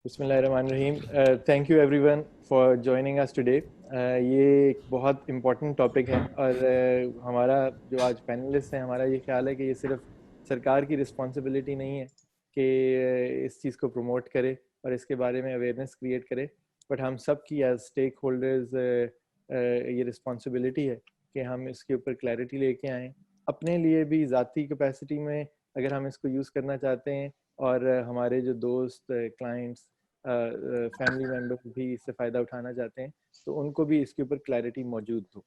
बिस्मिल्लाहिर्रहमानिर्रहीम। Thank you everyone for joining us today. ये एक बहुत इम्पोर्टेंट टॉपिक है और हमारा जो आज पैनलिस्ट हैं, हमारा ये ख्याल है कि ये सिर्फ सरकार की रिस्पॉन्सिबिलिटी नहीं है कि इस चीज़ को प्रमोट करे और इसके बारे में अवेयरनेस क्रिएट करे, बट हम सब की एज स्टेक होल्डर्स ये रिस्पॉन्सिबिलिटी है कि हम इसके ऊपर क्लैरिटी लेके आएँ। अपने लिए भी ज़ाती कैपेसिटी में अगर हम इसको यूज़ करना चाहते हैं और हमारे जो दोस्त, क्लाइंट्स, फैमिली मेम्बर्स भी इससे फ़ायदा उठाना चाहते हैं, तो उनको भी इसके ऊपर क्लैरिटी मौजूद हो।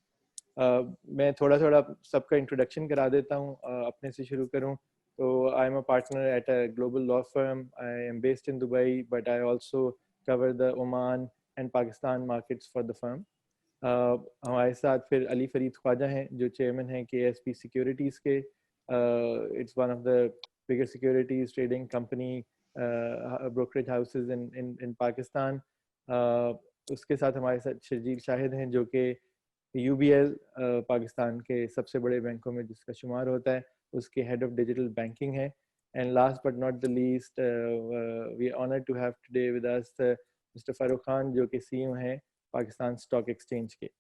मैं थोड़ा थोड़ा सबका इंट्रोडक्शन करा देता हूँ। अपने से शुरू करूँ तो I am a partner at a global law firm. I am based in Dubai, but I also cover the Oman and Pakistan markets for the firm. हमारे साथ फिर अली फरीद ख्वाजा हैं जो चेयरमैन हैं KSP सिक्योरिटीज़ के। It's one of the bigger securities trading company, brokerage houses in Pakistan. उसके साथ हमारे साथ शर्जील शाहिद हैं जो कि UBL पाकिस्तान के सबसे बड़े बैंकों में जिसका शुमार होता है, उसके हेड ऑफ डिजिटल बैंकिंग है। And last but not the least, we are honoured to have today with us mister Farooq Khan जो कि CEO हैं पाकिस्तान स्टॉक एक्सचेंज के।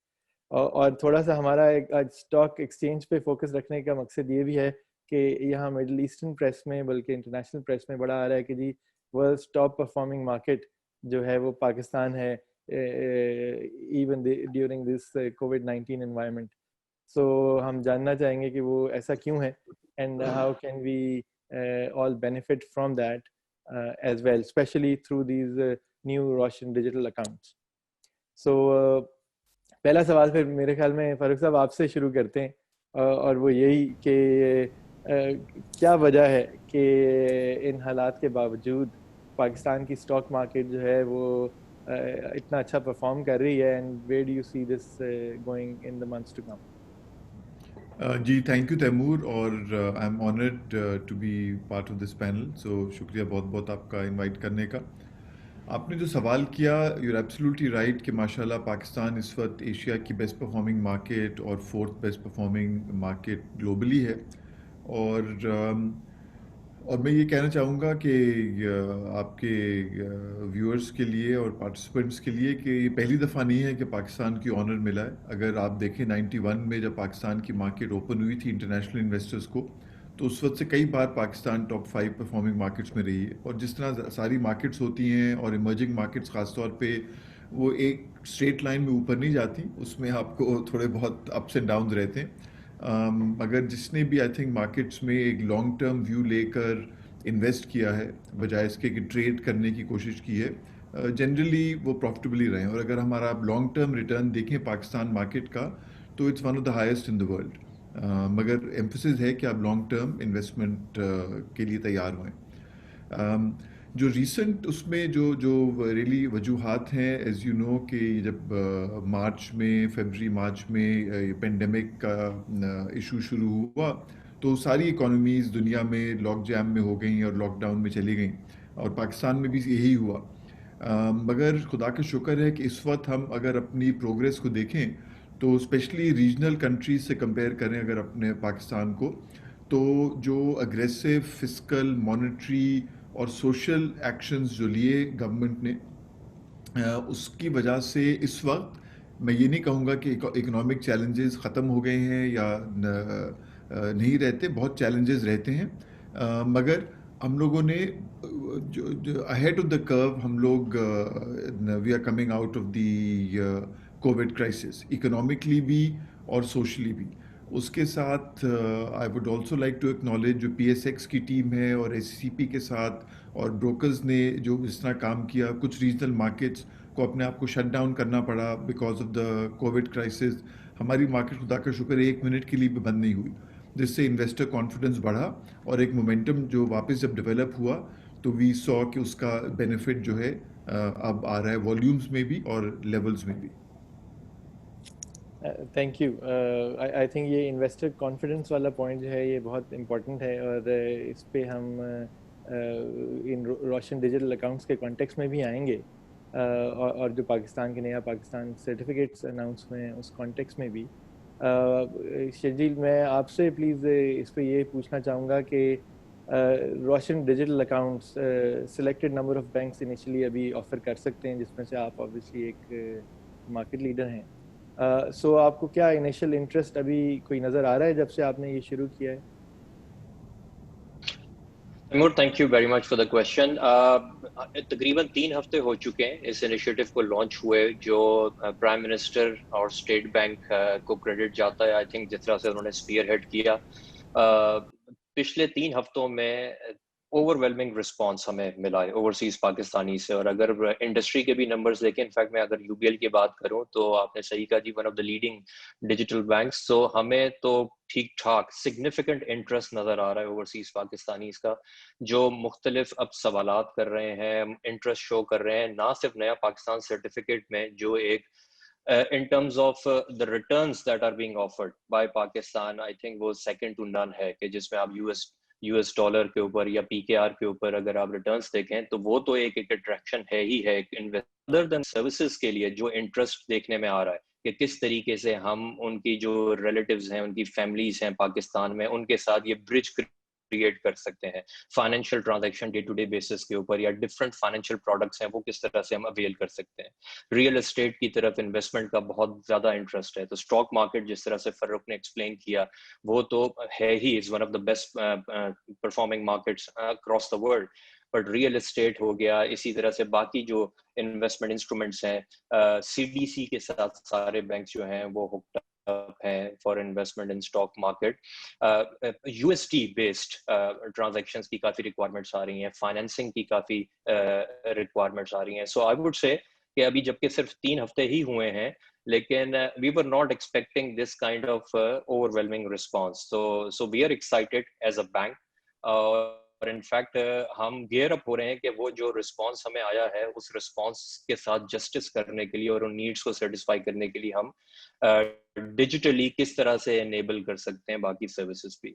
और थोड़ा सा हमारा एक आज स्टॉक एक्सचेंज पे फोकस रखने का मकसद ये भी है कि यहाँ मिडल ईस्टर्न प्रेस में बल्कि इंटरनेशनल प्रेस में बड़ा आ रहा है कि जी वर्ल्ड टॉप परफॉर्मिंग मार्केट जो है वो पाकिस्तान है, even during this COVID-19 environment. So हम जानना चाहेंगे कि वो ऐसा क्यों है and how can we all benefit from that as well, specially through these new Roshan digital accounts. So पहला सवाल फिर मेरे ख्याल में फारूक साहब आपसे शुरू करते हैं, और वो यही कि क्या वजह है कि इन हालात के बावजूद पाकिस्तान की स्टॉक मार्केट जो है वो इतना अच्छा परफॉर्म कर रही है, and where do you see this going in the months to come? जी थैंक यू तैमूर, और I am honoured to be part of this panel. So शुक्रिया बहुत बहुत आपका इनवाइट करने का। आपने जो सवाल किया, यू आर एब्सोल्युटली राइट कि माशाल्लाह पाकिस्तान इस वक्त एशिया की बेस्ट परफॉर्मिंग मार्केट और fourth best performing market globally है। और और मैं ये कहना चाहूँगा कि आपके व्यूअर्स के लिए और पार्टिसिपेंट्स के लिए कि ये पहली दफ़ा नहीं है कि पाकिस्तान की ऑनर मिला है। अगर आप देखें 91 में जब पाकिस्तान की मार्केट ओपन हुई थी इंटरनेशनल इन्वेस्टर्स को, तो उस वक्त से कई बार पाकिस्तान टॉप 5 परफॉर्मिंग मार्केट्स में रही है। और जिस तरह सारी मार्केट्स होती हैं और इमर्जिंग मार्केट्स ख़ासतौर पे, वो एक स्ट्रेट लाइन में ऊपर नहीं जाती, उसमें आपको थोड़े बहुत अप्स एंड डाउन रहते हैं। मगर जिसने भी आई थिंक मार्केट्स में एक लॉन्ग टर्म व्यू लेकर इन्वेस्ट किया है बजाय इसके कि ट्रेड करने की कोशिश की है, जनरली वो प्रॉफिटेबली रहे हैं। और अगर हमारा आप लॉन्ग टर्म रिटर्न देखें पाकिस्तान मार्केट का, तो it's one of the highest in the world. मगर एम्फोसिस है कि आप लॉन्ग टर्म इन्वेस्टमेंट के लिए तैयार हुए। जो रीसेंट उसमें जो जो रियली वजूहात हैं, एज़ यू नो कि जब मार्च में, फरवरी मार्च में ये पेंडेमिक का इशू शुरू हुआ, तो सारी इकोनॉमीज़ दुनिया में लॉक जैम में हो गई और लॉकडाउन में चली गई, और पाकिस्तान में भी यही हुआ। मगर खुदा का शुक्र है कि इस वक्त हम अगर अपनी प्रोग्रेस को देखें, तो स्पेशली रीजनल कंट्रीज से कंपेयर करें अगर अपने पाकिस्तान को, तो जो अग्रेसिव फिस्कल, मॉनेटरी और सोशल एक्शंस जो लिए गवर्नमेंट ने, उसकी वजह से इस वक्त मैं ये नहीं कहूँगा कि इकोनॉमिक चैलेंजेस ख़त्म हो गए हैं या नहीं रहते, बहुत चैलेंजेस रहते हैं। मगर हम लोगों ने जो अहेड ऑफ द कर्व, हम लोग we are coming out of the Covid crisis, economically भी और सोशली भी। उसके साथ I would also like to acknowledge जो PSX की टीम है और SCP के साथ और ब्रोकर्स ने जो इस तरह काम किया, कुछ रीजनल मार्केट्स को अपने आप को शट डाउन करना पड़ा because of the Covid crisis. हमारी मार्केट खुदा का शुक्र है 1 मिनट के लिए भी बंद नहीं हुई, जिससे इन्वेस्टर कॉन्फिडेंस बढ़ा और एक मोमेंटम जो वापस जब डेवलप हुआ, तो वी सॉ कि उसका बेनिफिट जो है अब आ रहा है वॉल्यूम्स में भी और लेवल्स में भी। Thank you. आई थिंक ये इन्वेस्टर कॉन्फिडेंस वाला पॉइंट जो है ये बहुत इम्पोर्टेंट है, और इस पे हम इन रोशन डिजिटल अकाउंट्स के कॉन्टेक्स्ट में भी आएंगे, और जो पाकिस्तान के नया पाकिस्तान सर्टिफिकेट्स अनाउंस हुए हैं उस कॉन्टेक्स्ट में भी। शर्जील, मैं आपसे प्लीज़ इस पे ये पूछना चाहूँगा कि Roshan digital accounts selected number of banks initially अभी ऑफर कर सकते हैं, जिसमें से आप ऑब्वियसली एक मार्केट लीडर हैं। सो आपको क्या इनिशियल इंटरेस्ट अभी कोई नज़र आ रहा है जब से आपने ये शुरू किया है? Taimur, thank you very much for the question. तकरीबन 3 हफ्ते हो चुके हैं इस इनिशिएटिव को लॉन्च हुए, जो प्राइम मिनिस्टर और स्टेट बैंक को क्रेडिट जाता है, आई थिंक, जिस तरह से उन्होंने स्पीयर हेड किया। पिछले 3 हफ्तों में ओवरवेलमिंग रिस्पांस हमें मिला है ओवरसीज पाकिस्तानी से। और अगर इंडस्ट्री के भी नंबर्स देखें, इनफैक्ट मैं अगर यूबीएल की बात करूं तो आपने सही कहा जी, one of the leading digital banks. तो हमें तो ठीक ठाक सिग्निफिकेंट इंटरेस्ट नजर आ रहा है ओवरसीज पाकिस्तानी का, जो मुख्तलिफ अब सवालात कर रहे हैं, इंटरेस्ट शो कर रहे हैं, ना सिर्फ नया पाकिस्तान सर्टिफिकेट में, जो एक in terms of the returns that are being offered by Pakistan, I think वो second to none है, कि जिसमें आप यूएस डॉलर के ऊपर या पीकेआर के ऊपर अगर आप रिटर्न्स देखें तो वो तो एक अट्रैक्शन है ही है। अदर देन सर्विसेज के लिए जो इंटरेस्ट देखने में आ रहा है कि किस तरीके से हम उनकी जो रिलेटिव्स हैं, उनकी फैमिलीज हैं पाकिस्तान में, उनके साथ ये ब्रिज क्रिएट कर सकते हैं financial transaction day to day basis के ऊपर, या डिफरेंट फाइनेंशियल प्रोडक्ट्स हैं वो किस तरह से हम अवेल कर सकते हैं। रियल एस्टेट की तरफ इन्वेस्टमेंट का बहुत ज्यादा इंटरेस्ट है। तो स्टॉक मार्केट, जिस तरह से फर्रुख ने एक्सप्लेन किया, वो तो है ही, is one of the best performing markets across the world. But real estate हो गया, इसी तरह से बाकी जो इन्वेस्टमेंट इंस्ट्रूमेंट्स हैं, सीडीसी के साथ सारे बैंक जो हैं वो हुक्ड अप हैं for investment in stock market. UST based transactions की काफी रिक्वायरमेंट्स आ रही हैं, फाइनेंसिंग की काफी रिक्वायरमेंट्स आ रही हैं। सो आई वुड से कि अभी जबकि सिर्फ 3 हफ्ते ही हुए हैं, लेकिन we were not expecting this kind of overwhelming response. So we are excited as a bank, और इनफैक्ट हम गियर अप हो रहे हैं कि वो जो रिस्पांस हमें आया है उस रिस्पांस के साथ जस्टिस करने के लिए और उन नीड्स को सेटिस्फाई करने के लिए हम डिजिटली किस तरह से एनेबल कर सकते हैं बाकी सर्विसेज भी।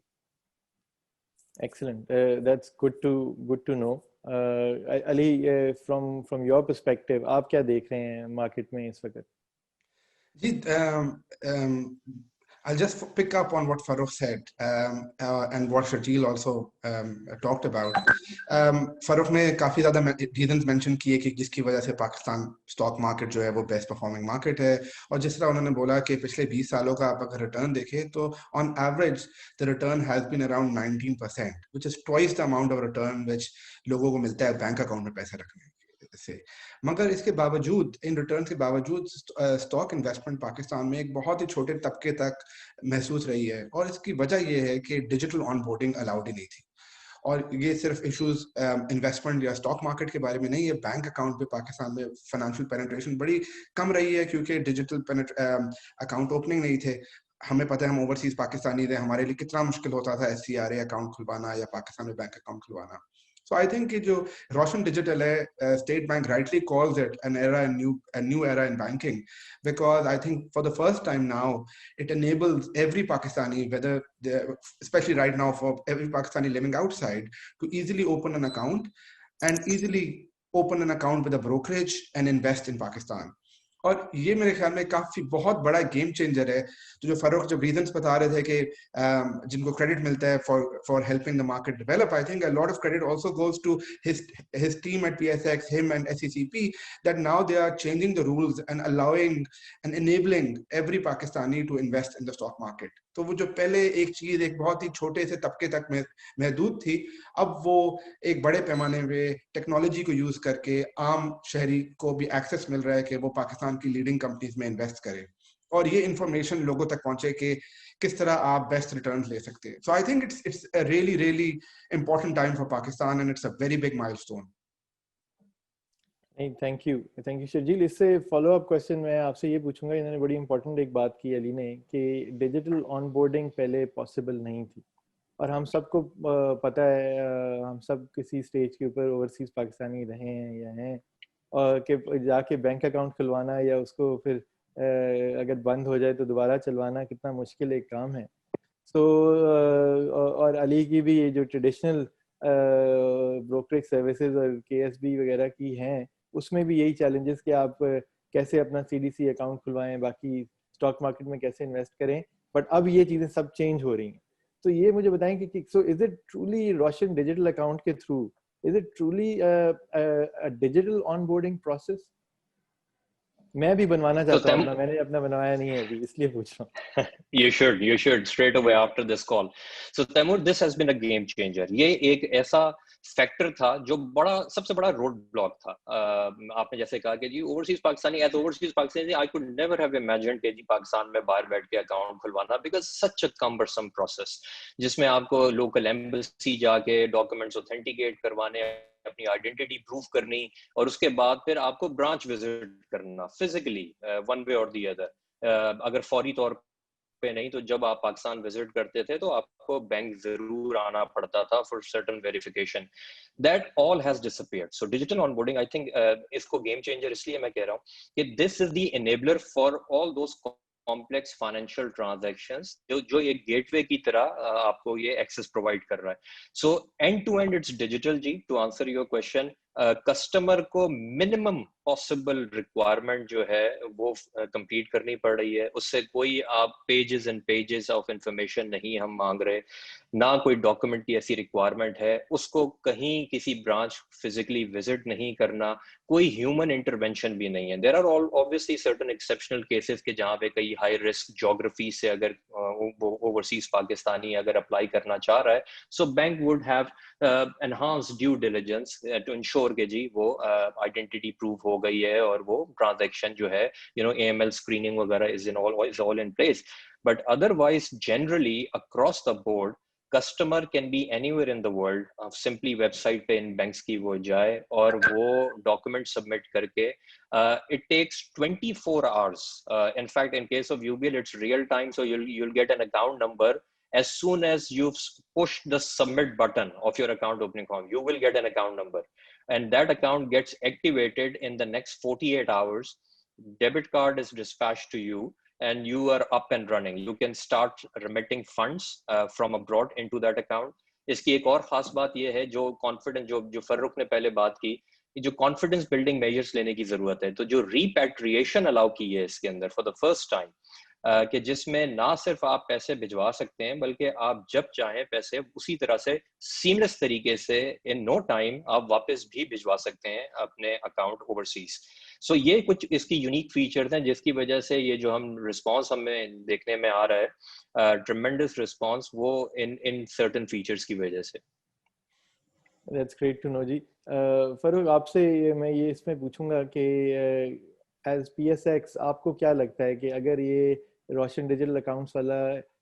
Excellent. That's good to know. Ali, from your perspective, आप क्या देख रहे हैं मार्केट में इस वक्त? जी, I'll just pick up on what Farooq said and what Shajil also talked about. Farooq ने काफी ज़्यादा reasons mention किए कि जिसकी वजह से पाकिस्तान स्टॉक मार्केट जो है वो बेस्ट परफॉर्मिंग मार्केट है, और जिस तरह उन्होंने बोला कि पिछले 20 सालों का आप अगर रिटर्न देखें तो on average the return has been around 19%, which is twice the amount of return which लोगों को मिलता है बैंक अकाउंट में पैसे रखने से। मगर इसके बावजूद, इन रिटर्न के बावजूद, स्टॉक इन्वेस्टमेंट पाकिस्तान में एक बहुत ही छोटे तबके तक महसूस रही है, और इसकी वजह यह है कि डिजिटल ऑनबोर्डिंग अलाउड ही नहीं थी। और ये सिर्फ इश्यूज इन्वेस्टमेंट या स्टॉक मार्केट के बारे में नहीं है, बैंक अकाउंट पे पाकिस्तान में फाइनेंशियल पेनिट्रेशन बड़ी कम रही है, क्योंकि डिजिटल अकाउंट ओपनिंग नहीं थे। हमें पता है, हम ओवरसीज पाकिस्तानी थे, हमारे लिए कितना मुश्किल होता था SCRA अकाउंट खुलवाना या पाकिस्तान में बैंक अकाउंट खुलवाना। So I think कि जो रोशन डिजिटल है, state bank rightly calls it an era, a new era in banking, because I think for the first time now it enables every Pakistani, whether especially right now for every Pakistani living outside, to easily open an account and easily open an account with a brokerage and invest in Pakistan. और ये मेरे ख्याल में काफी बहुत बड़ा game changer है। तो जो फरूक जब रीजंस बता रहे थे कि जिनको क्रेडिट मिलता है for helping the market develop, I think a lot of credit also goes to his team at PSX, him and SECP, that now they are changing the rules and allowing and enabling every Pakistani to invest in the stock market. तो वो जो पहले एक चीज एक बहुत ही छोटे से तबके तक में महदूद थी, अब वो एक बड़े पैमाने पे टेक्नोलॉजी को यूज करके आम शहरी को भी एक्सेस मिल रहा है कि वो पाकिस्तान की लीडिंग कंपनीज में इन्वेस्ट करें, और ये इंफॉर्मेशन लोगों तक पहुंचे कि किस तरह आप बेस्ट रिटर्न ले सकते हैं। So I think it's a really important time for Pakistan and it's a very big milestone. नहीं, थैंक यू शर्जील। इससे फॉलो अप क्वेश्चन मैं आपसे ये पूछूंगा, इन्होंने बड़ी इंपॉर्टेंट एक बात की अली ने, कि डिजिटल ऑनबोर्डिंग पहले पॉसिबल नहीं थी, और हम सबको पता है, हम सब किसी स्टेज के ऊपर ओवरसीज पाकिस्तानी रहे हैं या हैं, और कि जाके बैंक अकाउंट खुलवाना या उसको फिर अगर बंद हो जाए तो दोबारा चलवाना कितना मुश्किल एक काम है। सो और अली की भी ये जो ट्रेडिशनल ब्रोकरेज सर्विसेज और KSB वगैरह की हैं, उसमें भी यही चैलेंजेस कि आप कैसे अपना CDC अकाउंट खुलवाएं, बाकी स्टॉक मार्केट में कैसे इन्वेस्ट करें, बट अब ये चीज़ें सब चेंज हो रही हैं। तो ये मुझे बताएं कि so is it truly Roshan digital account के through, is it truly a digital onboarding process? मैं भी बनवाना चाहता हूँ अपना, मैंने अपना बनवाया नहीं है अभी, इसलिए पूछ रहा हूँ। You should straight away after this call. So Taimur, this has been a game changer. ये एक ऐसा फैक्टर था जो सबसे बड़ा रोड ब्लॉक था। आपने जैसे कहा कि जी overseas Pakistani I could never have imagined कि जी पाकिस्तान में बाहर बैठ के अकाउंट खुलवाना, because such a cumbersome process जिसमें आपको लोकल एम्बेसी जाके डॉक्यूमेंट्स ऑथेंटिकेट करवाने, अपनी आइडेंटिटी प्रूव करनी, और उसके बाद फिर आपको ब्रांच विजिट करना फिजिकली वन वे और दी अदर। अगर फौरी तौर पे नहीं तो जब आप पाकिस्तान विजिट करते थे तो आपको बैंक जरूर आना पड़ता था for certain verification. That all has disappeared. So digital onboarding, I think इसको गेम चेंजर इसलिए मैं कह रहा हूँ कि this is the enabler for all those complex financial transactions जो एक गेटवे की तरह आपको ये एक्सेस प्रोवाइड कर रहा है। So end to end it's digital जी। To answer your question, customer को मिनिमम पॉसिबल रिक्वायरमेंट जो है वो कंप्लीट करनी पड़ रही है। उससे कोई आप pages and pages of information नहीं हम मांग रहे, ना कोई डॉक्यूमेंट की ऐसी रिक्वायरमेंट है, उसको कहीं किसी ब्रांच फिजिकली विजिट नहीं करना, कोई ह्यूमन इंटरवेंशन भी नहीं है। There are obviously certain exceptional cases के जहाँ पे कई हाई रिस्क ज्योग्राफी से अगर वो ओवरसीज पाकिस्तानी अगर अप्लाई करना चाह रहा है, so bank would have enhanced due diligence to ensure कि जी वो आइडेंटिटी प्रूव हो गई है और वो ट्रांजैक्शन जो है AML स्क्रीनिंग वगैरह is all in place. But otherwise generally across the board customer can be anywhere in the world, simply website पे इन banks की वो जाए और वो document submit करके it takes 24 hours. In fact, in case of UBL it's real time, so you'll get an account number as soon as you've pushed the submit button of your account opening form. You will get an account number and that account gets activated in the next 48 hours. Debit card is dispatched to you and you are up and running. You can start remitting funds from abroad into that account. इसकी एक और खास बात ये है जो confidence जो फर्रुख ने पहले बात की, जो कॉन्फिडेंस बिल्डिंग मेजर्स लेने की जरूरत है, तो जो रीपैट्रिएशन अलाउ की है इसके अंदर फॉर द फर्स्ट टाइम, कि जिसमें ना सिर्फ आप पैसे भिजवा सकते हैं बल्कि आप जब चाहें पैसे उसी तरह से सीमलेस तरीके से इन नो टाइम आप वापस भी भिजवा सकते हैं अपने अकाउंट ओवरसीज। सो ये कुछ इसकी यूनिक फीचर्स हैं जिसकी वजह से ये जो हम रिस्पांस हमें देखने में आ रहा है, ट्रेमेंडस रिस्पांस, वो इन सर्टेन फीचर्स की वजह से। That's great to know जी। फरूक आपसे मैं ये इसमें पूछूंगा कि as PSX आपको क्या लगता है कि अगर ये रोशन डिजिटल अकाउंट्स वाला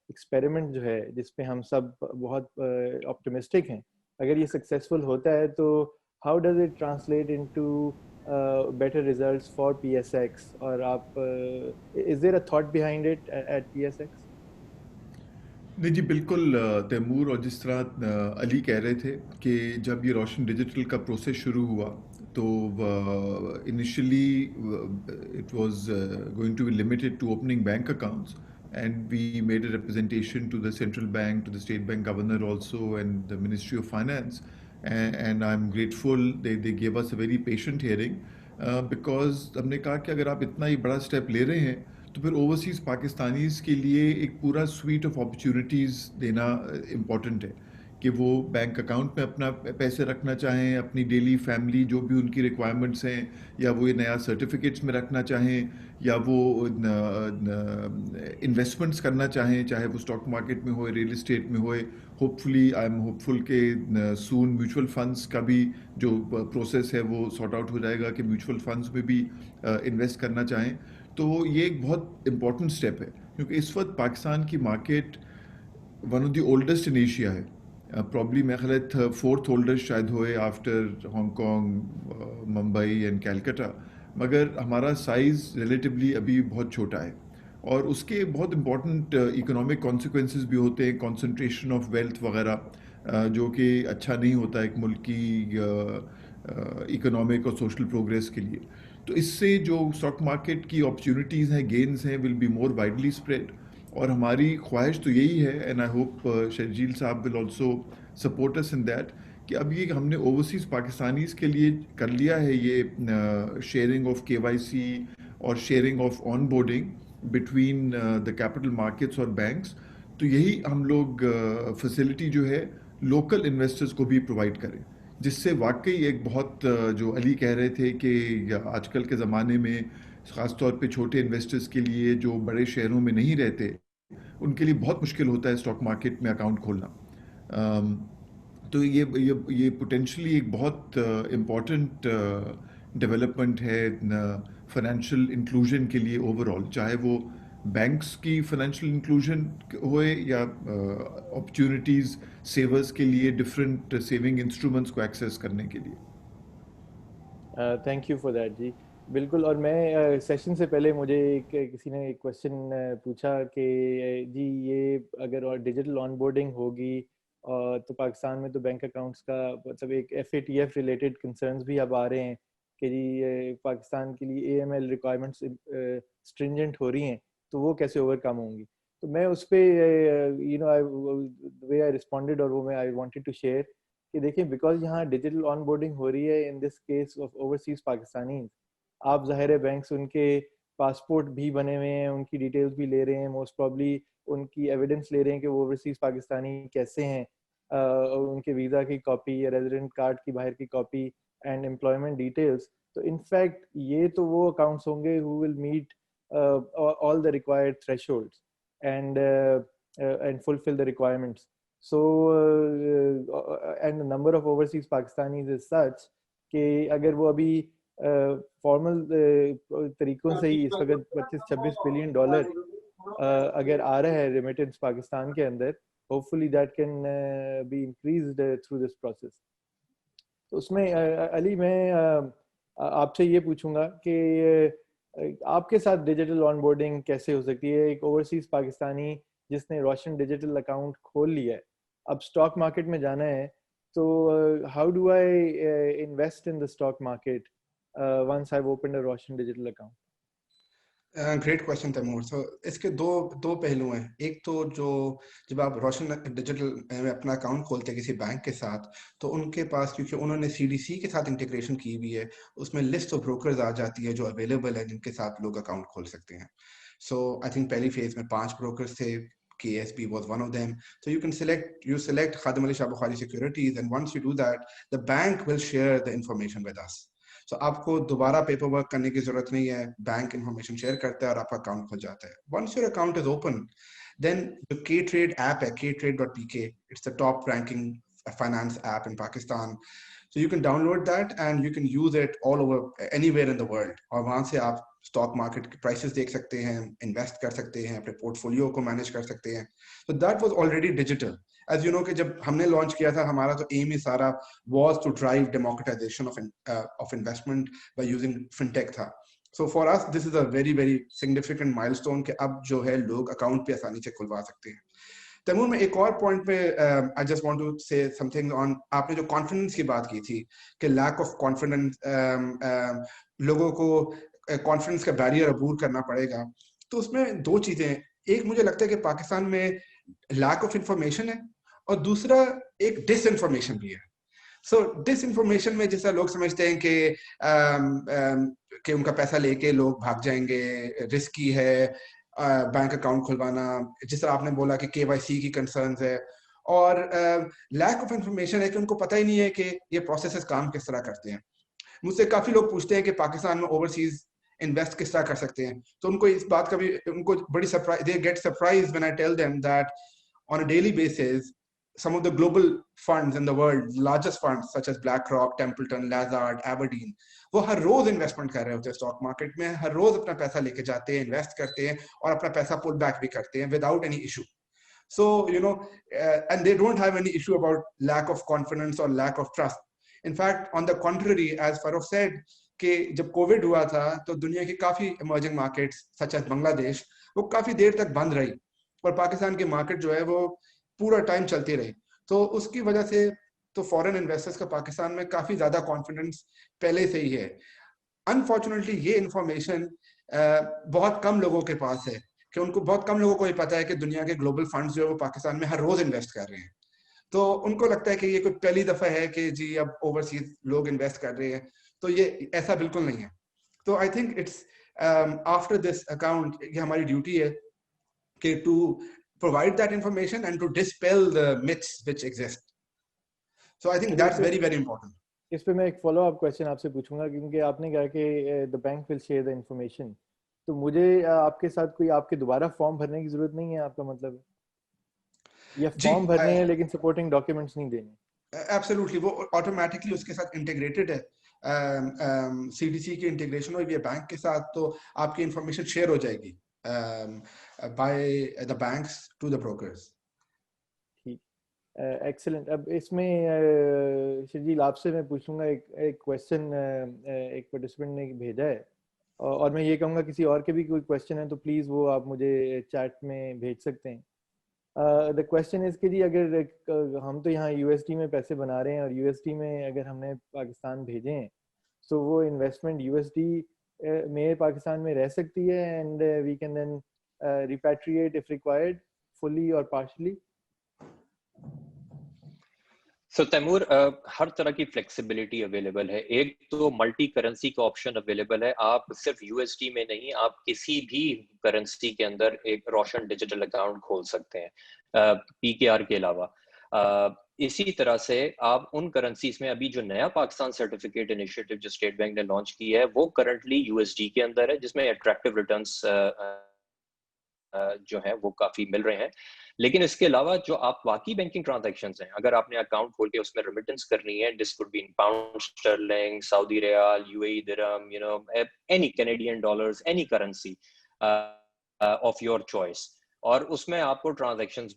एक्सपेरिमेंट जो है जिसपे हम सब बहुत ऑप्टिमिस्टिक हैं, अगर ये सक्सेसफुल होता है तो how does it translate into better results for PSX? और आप is there a thought behind it at PSX? नहीं जी बिल्कुल तैमूर, और जिस तरह अली कह रहे थे कि जब ये रोशन डिजिटल का प्रोसेस शुरू हुआ तो initially it was going to be limited to opening bank accounts and we made a representation to the central bank, to the state bank governor also, and the Ministry of Finance, and I'm grateful they gave us a very patient hearing because हमने कहा कि अगर आप इतना ही बड़ा step ले रहे हैं तो फिर ओवरसीज़ पाकिस्तानीज़ के लिए एक पूरा स्वीट ऑफ अपॉर्चुनिटीज़ देना इम्पॉर्टेंट है कि वो बैंक अकाउंट में अपना पैसे रखना चाहें, अपनी डेली फैमिली जो भी उनकी रिक्वायरमेंट्स हैं, या वो ये नया सर्टिफिकेट्स में रखना चाहें, या वो इन्वेस्टमेंट्स करना चाहें, चाहे वो स्टॉक मार्केट में हो, रियल एस्टेट में हो। होपफुली आई एम होपफुल के सून म्यूचुअल फंड्स का भी जो प्रोसेस है वो सॉर्ट आउट हो जाएगा कि म्यूचुअल फंड्स में भी इन्वेस्ट करना चाहें। तो ये एक बहुत इम्पॉर्टेंट स्टेप है क्योंकि इस वक्त पाकिस्तान की market one of the oldest in Asia है। प्रॉब्ली मैं ख्याल फोर्थ ओल्डेस्ट शायद हुए after Hong Kong, Mumbai and Calcutta, मगर हमारा साइज़ रिलेटिवली अभी बहुत छोटा है और उसके बहुत इंपॉर्टेंट इकोनॉमिक कॉन्सिक्वेंसेस भी होते हैं, कंसंट्रेशन ऑफ वेल्थ वगैरह, जो कि अच्छा नहीं होता एक मुल्क की इकोनॉमिक और सोशल प्रोग्रेस के लिए। तो इससे जो स्टॉक मार्केट की अपॉर्चुनिटीज़ हैं, गेन्स हैं, will be more widely spread. और हमारी ख्वाहिश तो यही है, एंड आई होप शर्जील साहब will also support us in that, कि अब ये हमने ओवरसीज़ पाकिस्तानीज़ के लिए कर लिया है ये शेयरिंग ऑफ KYC और sharing of on boarding between the capital markets और बैंक्स। तो यही हम लोग फैसिलिटी जो है लोकल इन्वेस्टर्स को भी प्रोवाइड करें, जिससे वाकई एक बहुत जो अली कह रहे थे कि आजकल के ज़माने में ख़ास तौर पे छोटे इन्वेस्टर्स के लिए जो बड़े शहरों में नहीं रहते, उनके लिए बहुत मुश्किल होता है स्टॉक मार्केट में अकाउंट खोलना। तो ये पोटेंशियली एक बहुत इम्पॉर्टेंट डेवलपमेंट है फाइनेंशियल इंक्लूजन के लिए ओवरऑल, चाहे वो बैंक्स की फाइनेंशियल इंक्लूजन होए या अपॉर्चुनिटीज़ सेवर्स के लिए डिफरेंट सेविंग इंस्ट्रूमेंट्स को एक्सेस करने के लिए। थैंक यू फॉर दैट जी। बिल्कुल। और मैं सेशन से पहले मुझे किसी ने एक क्वेश्चन पूछा कि जी ये अगर और डिजिटल ऑनबोर्डिंग होगी तो पाकिस्तान में तो बैंक अकाउंट्स का मतलब एक FATF रिलेटेड कंसर्न्स भी अब आ रहे हैं कि जी पाकिस्तान के लिए AML रिक्वायरमेंट्स स्ट्रिंजेंट हो रही हैं, तो वो कैसे ओवरकम होंगी। तो मैं उस पर वे आई रिस्पॉन्डेड और वो मैं आई वांटेड टू शेयर कि देखिए, बिकॉज यहाँ डिजिटल ऑनबोर्डिंग हो रही है in this case of overseas Pakistani, आप ज़ाहिर बैंक्स उनके पासपोर्ट भी बने हुए हैं, उनकी डिटेल्स भी ले रहे हैं, मोस्ट प्रॉब्ली उनकी एविडेंस ले रहे हैं कि वो ओवरसीज पाकिस्तानी कैसे हैं, उनके वीज़ा की कॉपी या रेजिडेंट कार्ड की बाहर की कॉपी एंड एम्प्लॉयमेंट डिटेल्स। तो इनफैक्ट ये तो वो अकाउंट्स होंगे who will meet all the required thresholds and fulfill the requirements. So and the number of overseas Pakistanis is such कि अगर वो अभी फॉर्मल तरीकों से ही इस वक्त 25-26 बिलियन डॉलर अगर आ रहा है रेमिटेंस पाकिस्तान के अंदर, hopefully that can be increased through this process. तो उसमें अली मैं आपसे ये पूछूंगा कि आपके साथ डिजिटल ऑनबोर्डिंग कैसे हो सकती है। एक ओवरसीज पाकिस्तानी जिसने रोशन डिजिटल अकाउंट खोल लिया है, अब स्टॉक मार्केट में जाना है, तो how do I invest in the stock market once I have opened a Roshan digital account. Great question Taimur. So इसके दो पहलू हैं। एक तो जो जब आप रोशन डिजिटल में अपना अकाउंट खोलते हैं किसी बैंक के साथ, तो उनके पास क्योंकि उन्होंने CDC के साथ इंटीग्रेशन की हुई है, उसमें लिस्ट ऑफ ब्रोकर्स आ जाती है जो अवेलेबल है जिनके साथ लोग अकाउंट खोल सकते हैं। सो आई थिंक पहली फेज में 5 ब्रोकर्स थे, KSB was one of them. So you select Khadim Ali Shah Bukhari Securities, and once you do that, the bank will share the information with us. So आपको दोबारा paper work करने की जरूरत नहीं है, bank information share करता है और आपका अकाउंट खुल जाता है। Once your account is open, then the K-Trade app है, ktrade.pk, it's the top ranking finance app in Pakistan. So you can download that and you can use it all over anywhere in the world. और वहां से आप stock market के prices देख सकते हैं, invest कर सकते हैं, अपने पोर्टफोलियो को मैनेज कर सकते हैं। So that was already digital. As you know कि जब हमने लॉन्च किया था, हमारा तो एम ही सारा was to drive democratization of investment by using fintech था। So for us this is a very very significant milestone कि अब जो है लोग अकाउंट पे आसानी से खुलवा सकते हैं। तैमूर में एक और पॉइंट पे I just want to say something on, आपने जो कॉन्फिडेंस की बात की थी कि लैक ऑफ कॉन्फिडेंस, लोगों को कॉन्फिडेंस का बैरियर अबूर करना पड़ेगा। तो उसमें दो चीजें, एक मुझे लगता है कि पाकिस्तान में लैक ऑफ इंफॉर्मेशन है और दूसरा एक डिस इंफॉर्मेशन भी है। सो डिस इंफॉर्मेशन में जैसा लोग समझते हैं कि उनका पैसा लेके लोग भाग जाएंगे, रिस्की है बैंक अकाउंट खुलवाना, जिस तरह आपने बोला कि KYC की कंसर्न्स है, और लैक ऑफ इंफॉर्मेशन है कि उनको पता ही नहीं है कि ये प्रोसेसेस काम किस तरह करते हैं। मुझसे काफी लोग पूछते हैं कि पाकिस्तान में ओवरसीज इन्वेस्ट किस तरह कर सकते हैं, तो उनको इस बात का भी, उनको बड़ी surprise, they get surprise when I tell them that on a daily basis some of the global funds in the world, largest funds such as BlackRock, Templeton, Lazard, Aberdeen, वो हर रोज इन्वेस्टमेंट कर रहे होते हैं स्टॉक मार्केट में, हर रोज अपना पैसा लेके जाते हैं, इन्वेस्ट करते हैं और अपना पैसा पुल बैक भी करते हैं without any issue. So you know, and they don't have any issue about lack of confidence or lack of trust. In fact, on the contrary, as Farokh said, कि जब कोविड हुआ था तो दुनिया की काफी emerging markets such as Bangladesh वो काफी देर तक बंद रही और पाकिस्तान की मार्केट जो है वो पूरा टाइम चलती रही। तो उसकी वजह से तो फॉरेन इन्वेस्टर्स का पाकिस्तान में काफी ज्यादा कॉन्फिडेंस पहले से ही है। अनफॉर्चुनेटली ये इंफॉर्मेशन बहुत कम लोगों के पास है कि उनको, बहुत कम लोगों को ये पता है कि दुनिया के ग्लोबल फंड्स जो है वो पाकिस्तान में हर रोज इन्वेस्ट कर रहे हैं। तो उनको लगता है कि ये कोई पहली दफा है कि जी अब ओवरसीज लोग इन्वेस्ट कर रहे हैं, तो ये ऐसा बिल्कुल नहीं है। तो I think it's after this account ये हमारी ड्यूटी है कि to provide that information and to dispel the myths which exist. So I think that's very, very important. इस पे मैं एक फॉलो अप क्वेश्चन आपसे पूछूंगा, क्योंकि आपने कहा कि the bank will share the information, तो मुझे आपके साथ कोई आपके दोबारा फॉर्म भरने की जरूरत नहीं है, आपका मतलब है? या फॉर्म भरने हैं लेकिन सपोर्टिंग डॉक्यूमेंट्स नहीं देने? एब्सोल्युटली, वो ऑटोमेटिकली उसके साथ इंटीग्रेटेड है। सीडीसी की इंटीग्रेशन हुई है बैंक के साथ, तो आपकी इंफॉर्मेशन शेयर हो जाएगी by the banks to the brokers. ठीक, एक्सीलेंट। अब इसमें शर्जील आपसे मैं पूछूंगा, एक क्वेश्चन एक पार्टिसिपेंट ने भेजा है, और मैं ये कहूँगा किसी और के भी कोई क्वेश्चन है तो प्लीज़ वो आप मुझे चैट में भेज सकते हैं। द क्वेश्चन इज कि जी, अगर हम तो यहाँ यूएसडी में पैसे बना रहे हैं और यूएसडी में अगर हमने पाकिस्तान भेजे हैं, तो वो इन्वेस्टमेंट यूएसडी में पाकिस्तान में रह सकती है, and we can then repatriate if required, fully और पार्शली? सो तैमूर, हर तरह की फ्लेक्सिबिलिटी अवेलेबल है। एक तो मल्टी करेंसी का ऑप्शन अवेलेबल है, आप सिर्फ यूएसडी में नहीं, आप किसी भी करेंसी के अंदर एक रोशन डिजिटल अकाउंट खोल सकते हैं पीकेआर के अलावा। इसी तरह से आप उन करेंसीज में, अभी जो नया पाकिस्तान सर्टिफिकेट इनिशिएटिव जो स्टेट बैंक ने लॉन्च किया है वो करंटली यूएसडी के अंदर है, जिसमें अट्रैक्टिव रिटर्न्स जो है वो काफी मिल रहे हैं। लेकिन इसके अलावा जो आप बाकी बैंकिंग ट्रांजैक्शंस हैं, अगर आपने अकाउंट खोल के उसमें रेमिटेंस करनी है, this could be in pound sterling, Saudi riyal, UAE dirham, you know, any Canadian dollars, any currency of your choice, और उसमें आपको ट्रांजैक्शंस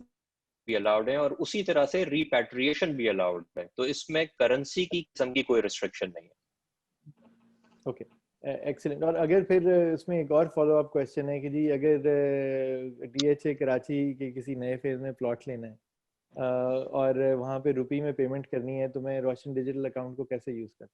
भी अलाउड है और उसी तरह से रिपैट्रिएशन भी अलाउड है। तो इसमें करेंसी की किस्म की कोई रिस्ट्रिक्शन नहीं है। Okay, excellent. और अगर फिर इसमें एक और फॉलो अप क्वेश्चन है कि जी, अगर डीएचए कराची के किसी नए फेज में प्लॉट लेना है और वहाँ पे रुपी में पेमेंट करनी है, तो मैं रोशन डिजिटल अकाउंट को कैसे यूज कर?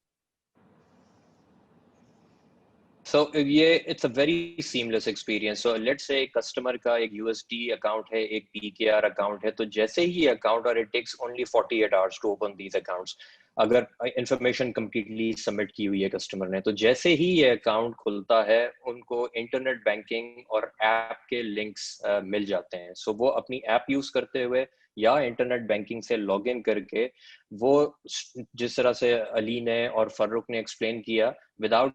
So ये it's a very seamless experience. So let's say customer का एक यूएसडी अकाउंट है, एक पीकेआर अकाउंट है, तो जैसे ही ये अकाउंट, और it takes only 48 hours to open these accounts, अगर इंफॉर्मेशन कंप्लीटली सबमिट की हुई है कस्टमर ने, तो जैसे ही ये अकाउंट खुलता है उनको इंटरनेट बैंकिंग और ऐप के लिंक्स मिल जाते हैं। सो वो अपनी ऐप यूज करते हुए या इंटरनेट बैंकिंग से लॉग इन करके, वो जिस तरह से अली ने और फर्रुख ने एक्सप्लेन किया, without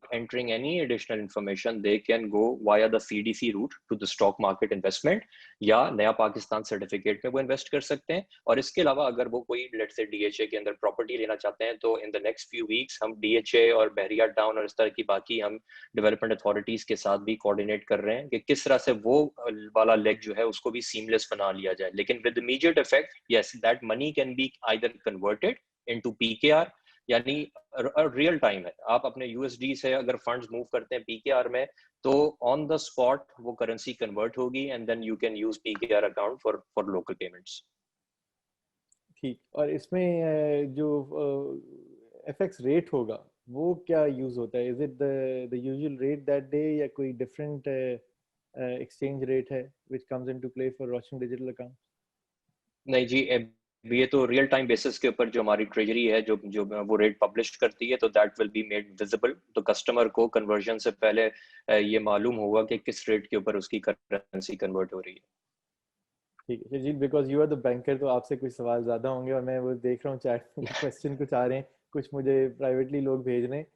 entering any additional information, they can go via the CDC route to the stock market investment, या नया पाकिस्तान सर्टिफिकेट में वो इन्वेस्ट कर सकते हैं। और इसके अलावा अगर वो कोई लेट्स से डीएचए के अंदर प्रॉपर्टी लेना चाहते हैं, तो in the next few weeks हम डीएचए और बहरिया टाउन और इस तरह की बाकी हम डेवलपमेंट अथॉरिटीज के साथ भी कोऑर्डिनेट कर रहे हैं कि किस तरह से वो वाला लेग जो है उसको भी सीमलेस बना लिया जाए। लेकिन with immediate effect, yes, that money can be either converted into PKR, यानी रियल टाइम है। आप अपने यूएसडी से अगर फंड्स मूव करते हैं पीकेआर में, तो ऑन द स्पॉट वो करेंसी कन्वर्ट होगी and then you can use PKR account for local payments. ठीक, और इसमें जो एफएक्स रेट होगा वो क्या यूज होता है? Is it the usual rate that day, या कोई डिफरेंट एक्सचेंज रेट है which comes into play for Roshan digital account? नहीं जी, ये तो रियल टाइम बेसिस के ऊपर जो हमारी ट्रेजरी है जो वो रेट पब्लिश करती है, तो that will be made visible, तो कस्टमर को कन्वर्जन से पहले ये मालूम होगा कि किस रेट के ऊपर उसकी करेंसी कन्वर्ट हो रही है। ठीक है जी, because you are the banker, तो आपसे कुछ सवाल ज्यादा होंगे, और मैं वो देख रहा हूँ चैट में क्वेश्चन कुछ आ रहे हैं, कुछ मुझे प्राइवेटली लोग भेज रहे हैं।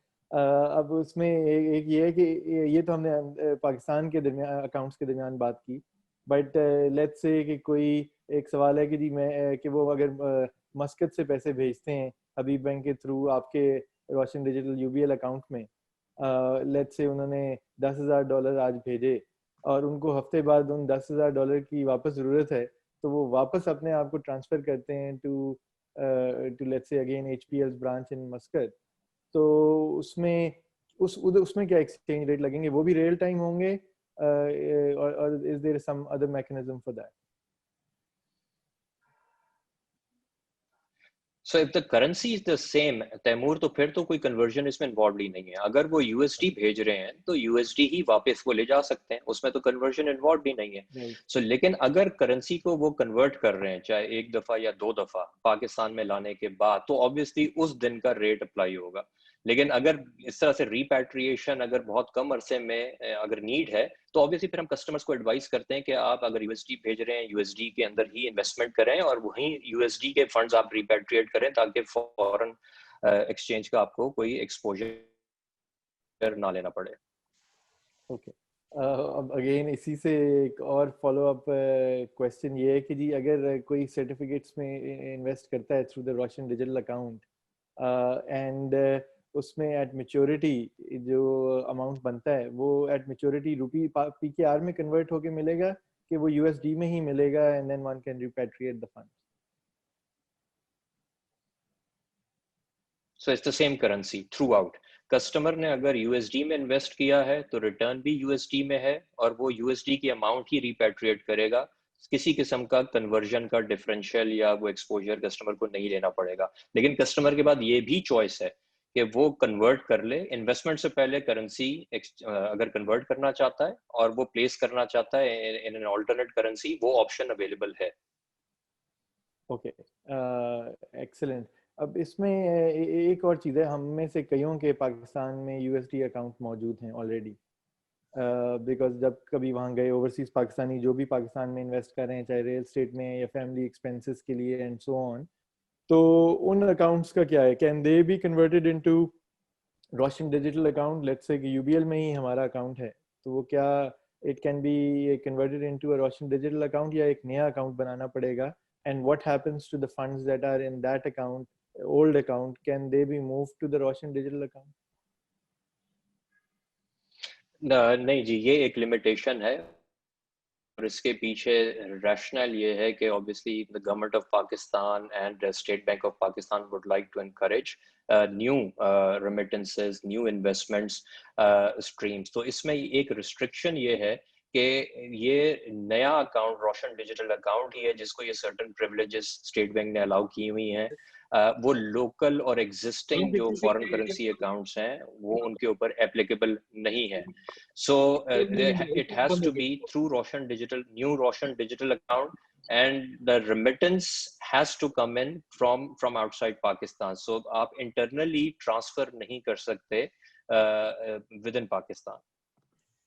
अब उसमें एक ये है कि ये तो हमने पाकिस्तान के दरमियान अकाउंट्स के दरमियान बात की, बट लेट्स से कि कोई एक सवाल है कि जी मैं कि वो अगर मस्कत से पैसे भेजते हैं हबीब बैंक के थ्रू आपके रोशन डिजिटल यूबीएल अकाउंट में, लेट्स से उन्होंने $10,000 आज भेजे और उनको हफ्ते बाद उन $10,000 की वापस ज़रूरत है, तो वो वापस अपने आप को ट्रांसफ़र करते हैं to let's say again HPL branch in Muscat, तो उसमें क्या एक्सचेंज रेट लगेंगे? वो भी रियल टाइम होंगे, or is there some other mechanism for that? So if the currency is the same, Taimur, तो फिर तो कोई कन्वर्जन इसमें इन्वॉल्व ही नहीं है। अगर वो यूएसडी भेज रहे हैं तो यूएसडी ही वापस वो ले जा सकते हैं, उसमें तो कन्वर्जन इन्वॉल्व ही नहीं है। सो लेकिन अगर करेंसी को वो कन्वर्ट कर रहे हैं, चाहे एक दफा या दो दफा पाकिस्तान में लाने के बाद, तो ऑब्वियसली उस दिन का रेट अप्लाई होगा। लेकिन अगर इस तरह से रिपैट्रिएशन अगर बहुत कम अरसे में अगर नीड है तो ऑब्वियसली फिर हम कस्टमर्स को एडवाइस करते हैं कि आप अगर यूएसडी भेज रहे हैं यूएसडी के अंदर ही इन्वेस्टमेंट करें और वहीं यूएसडी के फंड्स आप रिपैट्रिएट करें ताकि फॉरेन एक्सचेंज का आपको कोई एक्सपोजर ना लेना पड़े। ओके, अब अगेन इसी से एक और फॉलो अप क्वेश्चन ये है कि जी अगर कोई सर्टिफिकेट्स में इन्वेस्ट करता है through the Roshan digital account and उसमें एट मैच्योरिटी जो अमाउंट बनता है वो एट मैच्योरिटी रुपी पीकेआर में कन्वर्ट होके मिलेगा कि वो यूएसडी में ही मिलेगा and then one can repatriate the fund? So it's the same currency throughout. Customer ने अगर यूएसडी में इन्वेस्ट किया है तो रिटर्न भी यूएसडी में है और वो यूएसडी की अमाउंट ही रिपैट्रिएट करेगा। किसी किस्म का कन्वर्जन का डिफरेंशियल या वो एक्सपोजर कस्टमर को नहीं लेना पड़ेगा। लेकिन कस्टमर के बाद ये भी चॉइस है कि वो कन्वर्ट कर ले, इन्वेस्टमेंट से पहले करेंसी अगर कन्वर्ट करना चाहता है और वो प्लेस करना चाहता है इन एन ऑल्टरनेट करेंसी, वो ऑप्शन अवेलेबल है। Okay, excellent. अब इसमें एक और चीज़ है, हम में से कईयों के पाकिस्तान में यूएसडी अकाउंट मौजूद हैं ऑलरेडी, बिकॉज जब कभी वहाँ गए ओवरसीज पाकिस्तानी जो भी पाकिस्तान में इन्वेस्ट कर रहे हैं चाहे रियल एस्टेट में या फैमिली एक्सपेंसेस के लिए एंड सो ऑन, तो उन अकाउंट्स का क्या है? Can they B converted into Roshan digital account? Let's say कि यूबीएल में ही हमारा अकाउंट है, तो वो क्या it can be converted into a Roshan digital account या एक नया अकाउंट बनाना पड़ेगा? And what happens to the funds that are in that account, old account, can they be moved to the Roshan digital account? नहीं जी, ये एक limitation है और इसके पीछे रैशनल ये है कि obviously the government of Pakistan and state bank of Pakistan would like to encourage new remittances, new investments streams. तो इसमें एक रिस्ट्रिक्शन ये है कि ये नया अकाउंट रोशन डिजिटल अकाउंट ही है जिसको ये सर्टेन प्रिविलेजेस स्टेट बैंक ने अलाउ की हुई हैं। वो लोकल और एग्जिस्टिंग जो फॉरेन करेंसी अकाउंट्स हैं वो उनके ऊपर एप्लीकेबल नहीं है। So it has to be through Roshan digital, new Roshan digital account, and the remittance has to come in from outside Pakistan. So आप internally transfer नहीं कर सकते within Pakistan.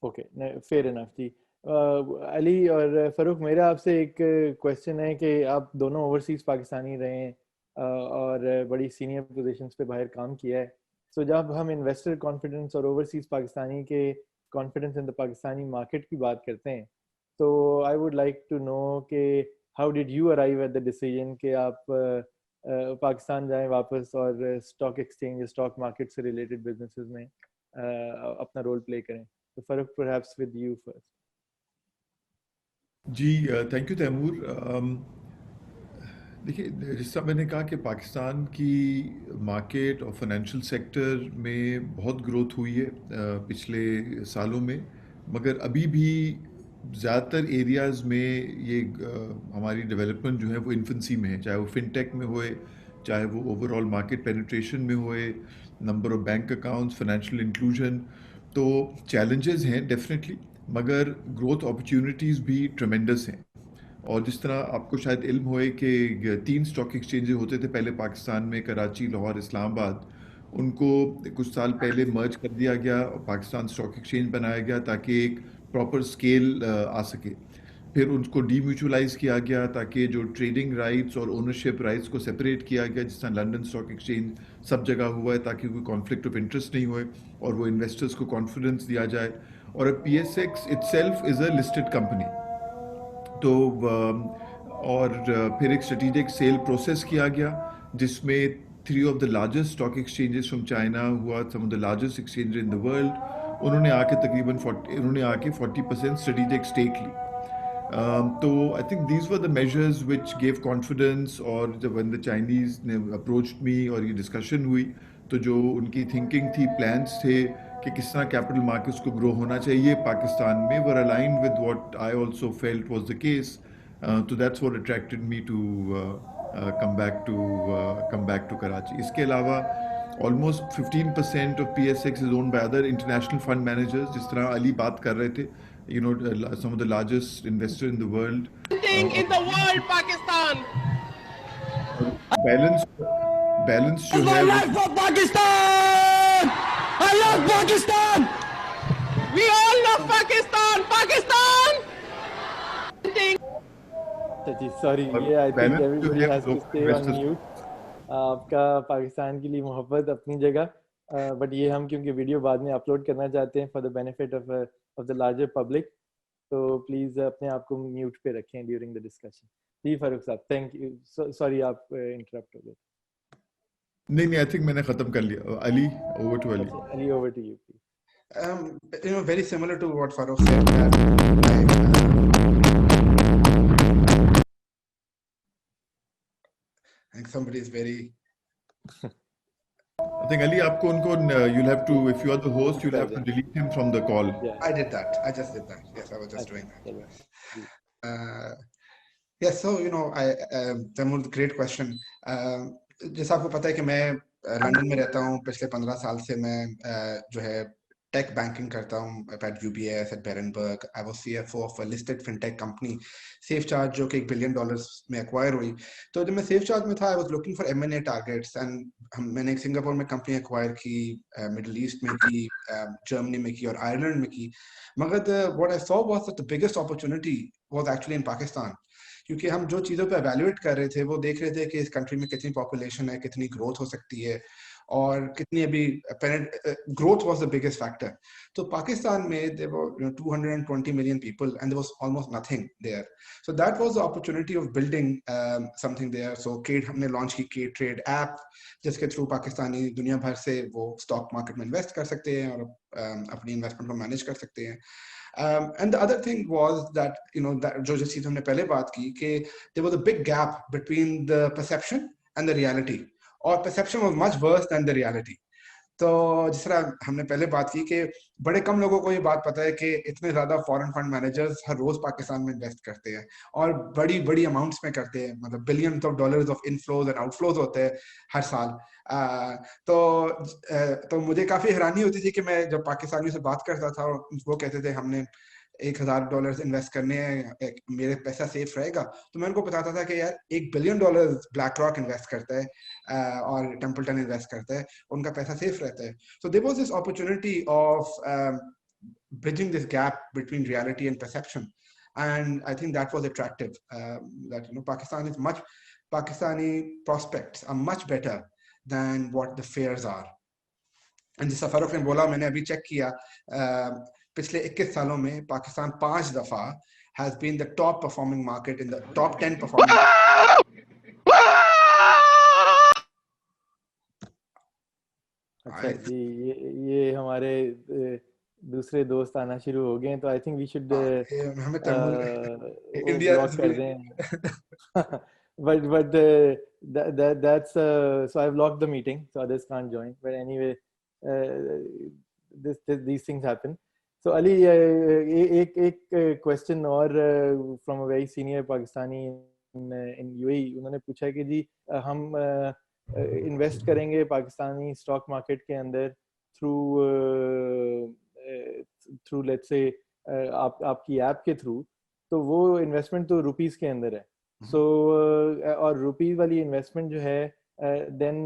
Okay, fair enough जी। अली और फरूक, मेरा आपसे एक क्वेश्चन है कि आप दोनों ओवरसीज पाकिस्तानी रहे हैं और बड़ी सीनियर पोजीशंस पे बाहर काम किया है, सो जब हम इन्वेस्टर कॉन्फिडेंस और ओवरसीज पाकिस्तानी के confidence in the Pakistani market की बात करते हैं, तो I would like to know कि how did you arrive at the decision कि आप पाकिस्तान जाएं वापस और स्टॉक एक्सचेंज, स्टॉक मार्केट से रिलेटेड बिजनेसेस में अपना रोल प्ले करें? तो Farooq, perhaps with you first. जी, थैंक यू तैमूर। देखिए, जिस तरह मैंने कहा कि पाकिस्तान की मार्केट और फाइनेंशियल सेक्टर में बहुत ग्रोथ हुई है पिछले सालों में, मगर अभी भी ज़्यादातर एरियाज़ में ये हमारी डेवलपमेंट जो है वो इन्फेंसी में है, चाहे वो फिनटेक में होए, चाहे वो ओवरऑल मार्केट पेनिट्रेशन में होए, number of bank accounts, financial inclusion. तो चैलेंजेस हैं डेफिनेटली, मगर ग्रोथ अपॉर्चुनिटीज़ भी ट्रेमेंडस हैं। और जिस तरह आपको शायद इल्म होए कि 3 स्टॉक एक्सचेंजेस होते थे पहले पाकिस्तान में, कराची, लाहौर, इस्लामाबाद, उनको कुछ साल पहले मर्ज कर दिया गया और पाकिस्तान स्टॉक एक्सचेंज बनाया गया ताकि एक प्रॉपर स्केल आ सके। फिर उनको डीम्यूचुअलाइज किया गया ताकि जो ट्रेडिंग राइट्स और ओनरशिप राइट्स को सेपरेट किया गया, जिस तरह लंदन स्टॉक एक्सचेंज सब जगह हुआ है, ताकि कोई कॉन्फ्लिक्ट ऑफ इंटरेस्ट नहीं होए और वो इन्वेस्टर्स को कॉन्फिडेंस दिया जाए। और अब PSX itself is a listed company, तो और फिर एक स्ट्रेटेजिक सेल प्रोसेस किया गया जिसमें 3 of the largest stock exchanges from China हुआ, some of the largest exchange in the world, उन्होंने आके तकरीबन 40% स्ट्रेटेजिक स्टेक ली। तो I think these were the measures which gave confidence. और जब व्हेन द चाइनीज़ ने अप्रोच्ड मी और ये डिस्कशन हुई, तो जो उनकी थिंकिंग थी, प्लान्स थे कि किस तरह कैपिटल मार्केट्स को ग्रो होना चाहिए पाकिस्तान में, were aligned with what I also felt was the case. तो that's what attracted me to come back to Karachi. इसके अलावा almost 15% of PSX is owned by other international fund managers, जिस तरह अली बात कर रहे थे, you know, some of the largest investor in the world. In the world, Pakistan. Balance जो है for Pakistan. Pakistan! We all love Pakistan! Pakistan! जी sorry, ये आई थिंक बैलेंस जो एवरीबॉडी है has to local stay on investors mute. आपका पाकिस्तान के लिए मोहब्बत अपनी जगह, बट ये हम क्योंकि वीडियो बाद में अपलोड करना चाहते हैं for the benefit of the larger public, तो प्लीज अपने आप को म्यूट पे रखें ड्यूरिंग द डिस्कशन। जी Farooq sahab, thank you, sorry आप इंटरप्ट हो गए। नहीं, आई थिंक मैंने खत्म कर लिया। Ali, over to Ali. अच्छा, Ali over to you please. Very similar to what Farooq said. I think somebody is very. I think Ali, आपको उनको you'll have to, if you are the host, you'll have to delete him from the call. Yeah. I did that. I just did that. Yes, I was just doing that. चलो। Yes, so Taimur, great question. जैसा आपको पता है कि मैं London में रहता हूँ, पिछले 15 साल से मैं जो है टेक बैंकिंग करता हूँ at UBS, at Berenberg. I was CFO of a listed fintech company, SafeCharge, जो कि $1 billion में एक्वायर हुई। तो जब मैं SafeCharge में था, I was looking for M&A targets, and मैंने एक सिंगापुर में कंपनी एक्वायर की, मिडिल ईस्ट में की, जर्मनी में की और आयरलैंड में की। मगर what I saw was that the biggest opportunity was actually in Pakistan. क्योंकि हम जो चीज़ों पे evaluate कर रहे थे, वो देख रहे थे कि इस कंट्री में कितनी पॉपुलेशन है, कितनी ग्रोथ हो सकती है, और कितनी अभी growth was the biggest factor. तो पाकिस्तान में there were 220 million people and there was almost nothing there. So that was the opportunity of building something there. So हमने launch की K-Trade app, जिसके थ्रू पाकिस्तानी दुनिया भर से वो स्टॉक मार्केट में इन्वेस्ट कर सकते हैं और अपनी इन्वेस्टमेंट को मैनेज कर सकते हैं। And the other thing was that, that जो चीज़ हमने पहले बात की कि there was a big gap between the perception and the reality, और perception was much worse than the reality. तो जिस तरह हमने पहले बात की कि बड़े कम लोगों को ये बात पता है कि इतने ज़्यादा फॉरेन फंड मैनेजर्स हर रोज़ पाकिस्तान में इन्वेस्ट करते हैं और बड़ी बड़ी अमाउंट्स में करते हैं, मतलब billions of dollars of inflows and outflows होते हैं हर साल। तो मुझे काफ़ी हैरानी होती थी कि मैं जब पाकिस्तानियों से बात करता था और वो कहते थे हमने $1,000 इन्वेस्ट करने हैं, मेरे पैसा सेफ रहेगा, तो मैं उनको बताता था कि यार $1 billion ब्लैक रॉक इन्वेस्ट करता है और टेम्पल्टन इन्वेस्ट करता है, उनका पैसा सेफ रहता है। So there was this opportunity of bridging this gap between reality and perception, and I think that was attractive. That Pakistani prospects are much better than what the fears are. And जैसा फारूक ने बोला, मैंने अभी check किया, पिछले 21 सालों में पाकिस्तान 5 दफा has been the top performing market in the top 10 performing. अच्छा जी, ये हमारे दूसरे दोस्त आना शुरू हो गए हैं, तो आई थिंक वी शुड हमें इंडिया कर दें। but that's so I've locked the meeting so others can't join, but anyway these things happen. So Ali, एक question और from a very senior Pakistani in UAE, उन्होंने पूछा कि जी हम invest करेंगे पाकिस्तानी स्टॉक मार्केट के अंदर थ्रू लेट्स से आपकी ऐप के थ्रू, तो वो इन्वेस्टमेंट तो रुपीस के अंदर है। सो और रुपीस वाली इन्वेस्टमेंट जो है देन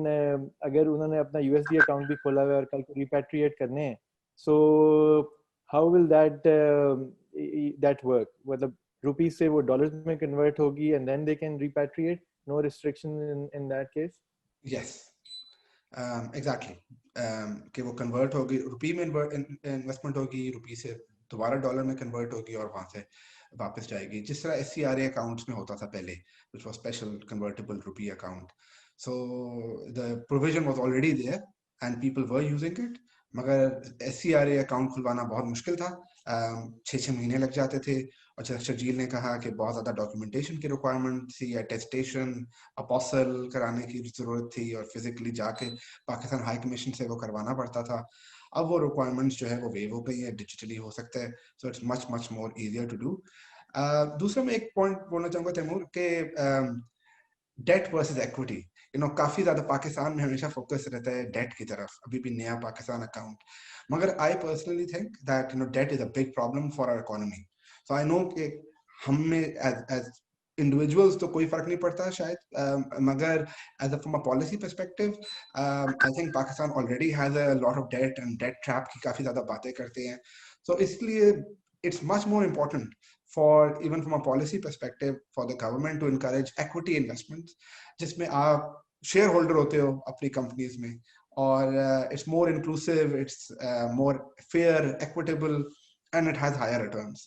अगर उन्होंने अपना यूएसडी अकाउंट भी खोला हुआ है और कल को रिपैट्रिएट करने हैं, so how will that work? मतलब रुपीस से वो डॉलर्स में कन्वर्ट होगी and then they can repatriate, no restriction in that case? Yes, exactly. कि वो कन्वर्ट होगी, रुपी में इन्वेस्टमेंट होगी, रुपी से दोबारा डॉलर में कन्वर्ट होगी और वहां से वापस जाएगी, जिस तरह SCRA अकाउंट्स में होता था पहले, which was special convertible rupee account. So the provision was already there and people were using it. मगर SCRA अकाउंट खुलवाना बहुत मुश्किल था, 6 महीने लग जाते थे, और जैसे शर्जील ने कहा कि बहुत ज़्यादा डॉक्यूमेंटेशन की रिक्वायरमेंट थी, अटेस्टेशन, अपोसल कराने की ज़रूरत थी और फिजिकली जाके पाकिस्तान हाई कमीशन से वो करवाना पड़ता था। अब वो रिक्वायरमेंट्स जो है वो वेव हो गई है, डिजिटली हो सकता है, so it's much more easier to do. दूसरा मैं एक पॉइंट बोलना चाहूँगा तैमूर के डेट वर्सेस इक्विटी, काफी ज्यादा पाकिस्तान में हमेशा फोकस रहता है डेट की तरफ, अभी भी नया पाकिस्तान अकाउंट, मगर I personally think that debt is a big problem for our economy. So I know कि हम में एज इंडिविजुअल्स तो कोई फर्क नहीं पड़ता शायद, मगर as a from a policy perspective I think Pakistan already has a lot of debt and debt trap की काफी ज्यादा बातें करते हैं. सो इसलिए it's much more important for even from a policy perspective for the government to encourage equity investments जिसमें आप share holder होते हो अपनी कंपनीज में, और it's more inclusive, it's more fair, equitable, and it has higher returns.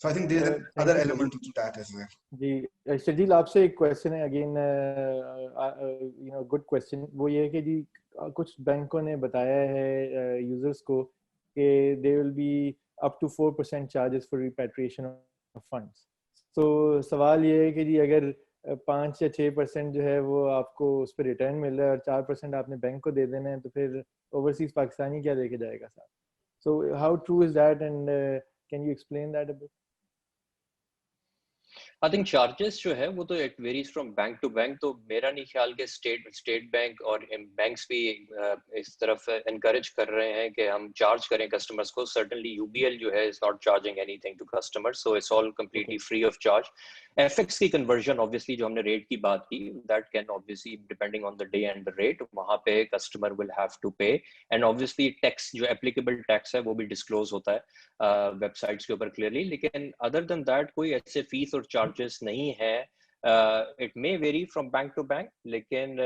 So I think there's another element to that as well. जी शर्जील, आपसे एक question है again, you know good question. वो ये है कि जी कुछ बैंकों ने बताया है यूजर्स को कि they will be up to 4% charges for repatriation of funds. तो सवाल ये है कि जी अगर 5 या 6% जो है वो आपको उस पर रिटर्न मिल रहा है और 4% आपने बैंक को दे देना है, तो फिर ओवरसीज पाकिस्तानी क्या लेके जाएगा साथ? So how true is that, and can you explain that a bit? I think charges जो है वो तो it varies from bank to bank. तो मेरा नहीं ख्याल कि स्टेट बैंक और बैंक्स भी इस तरफ एनकरेज कर रहे हैं कि हम चार्ज करें कस्टमर्स को. सर्टेनली यूबीएल जो है is not charging anything to customers, so it's all completely free of charge. FX की कन्वर्जन ऑब्वियसली जो हमने रेट की बात की, that can obviously depending on the day and the rate, वहां पे customer will have to pay. And obviously tax जो applicable tax है वो भी डिस्क्लोज होता है वेबसाइट्स के ऊपर क्लियरली. लेकिन अदर देन दैट कोई ऐसे फीस और चार्जेस नहीं है. It may vary from bank to bank, लेकिन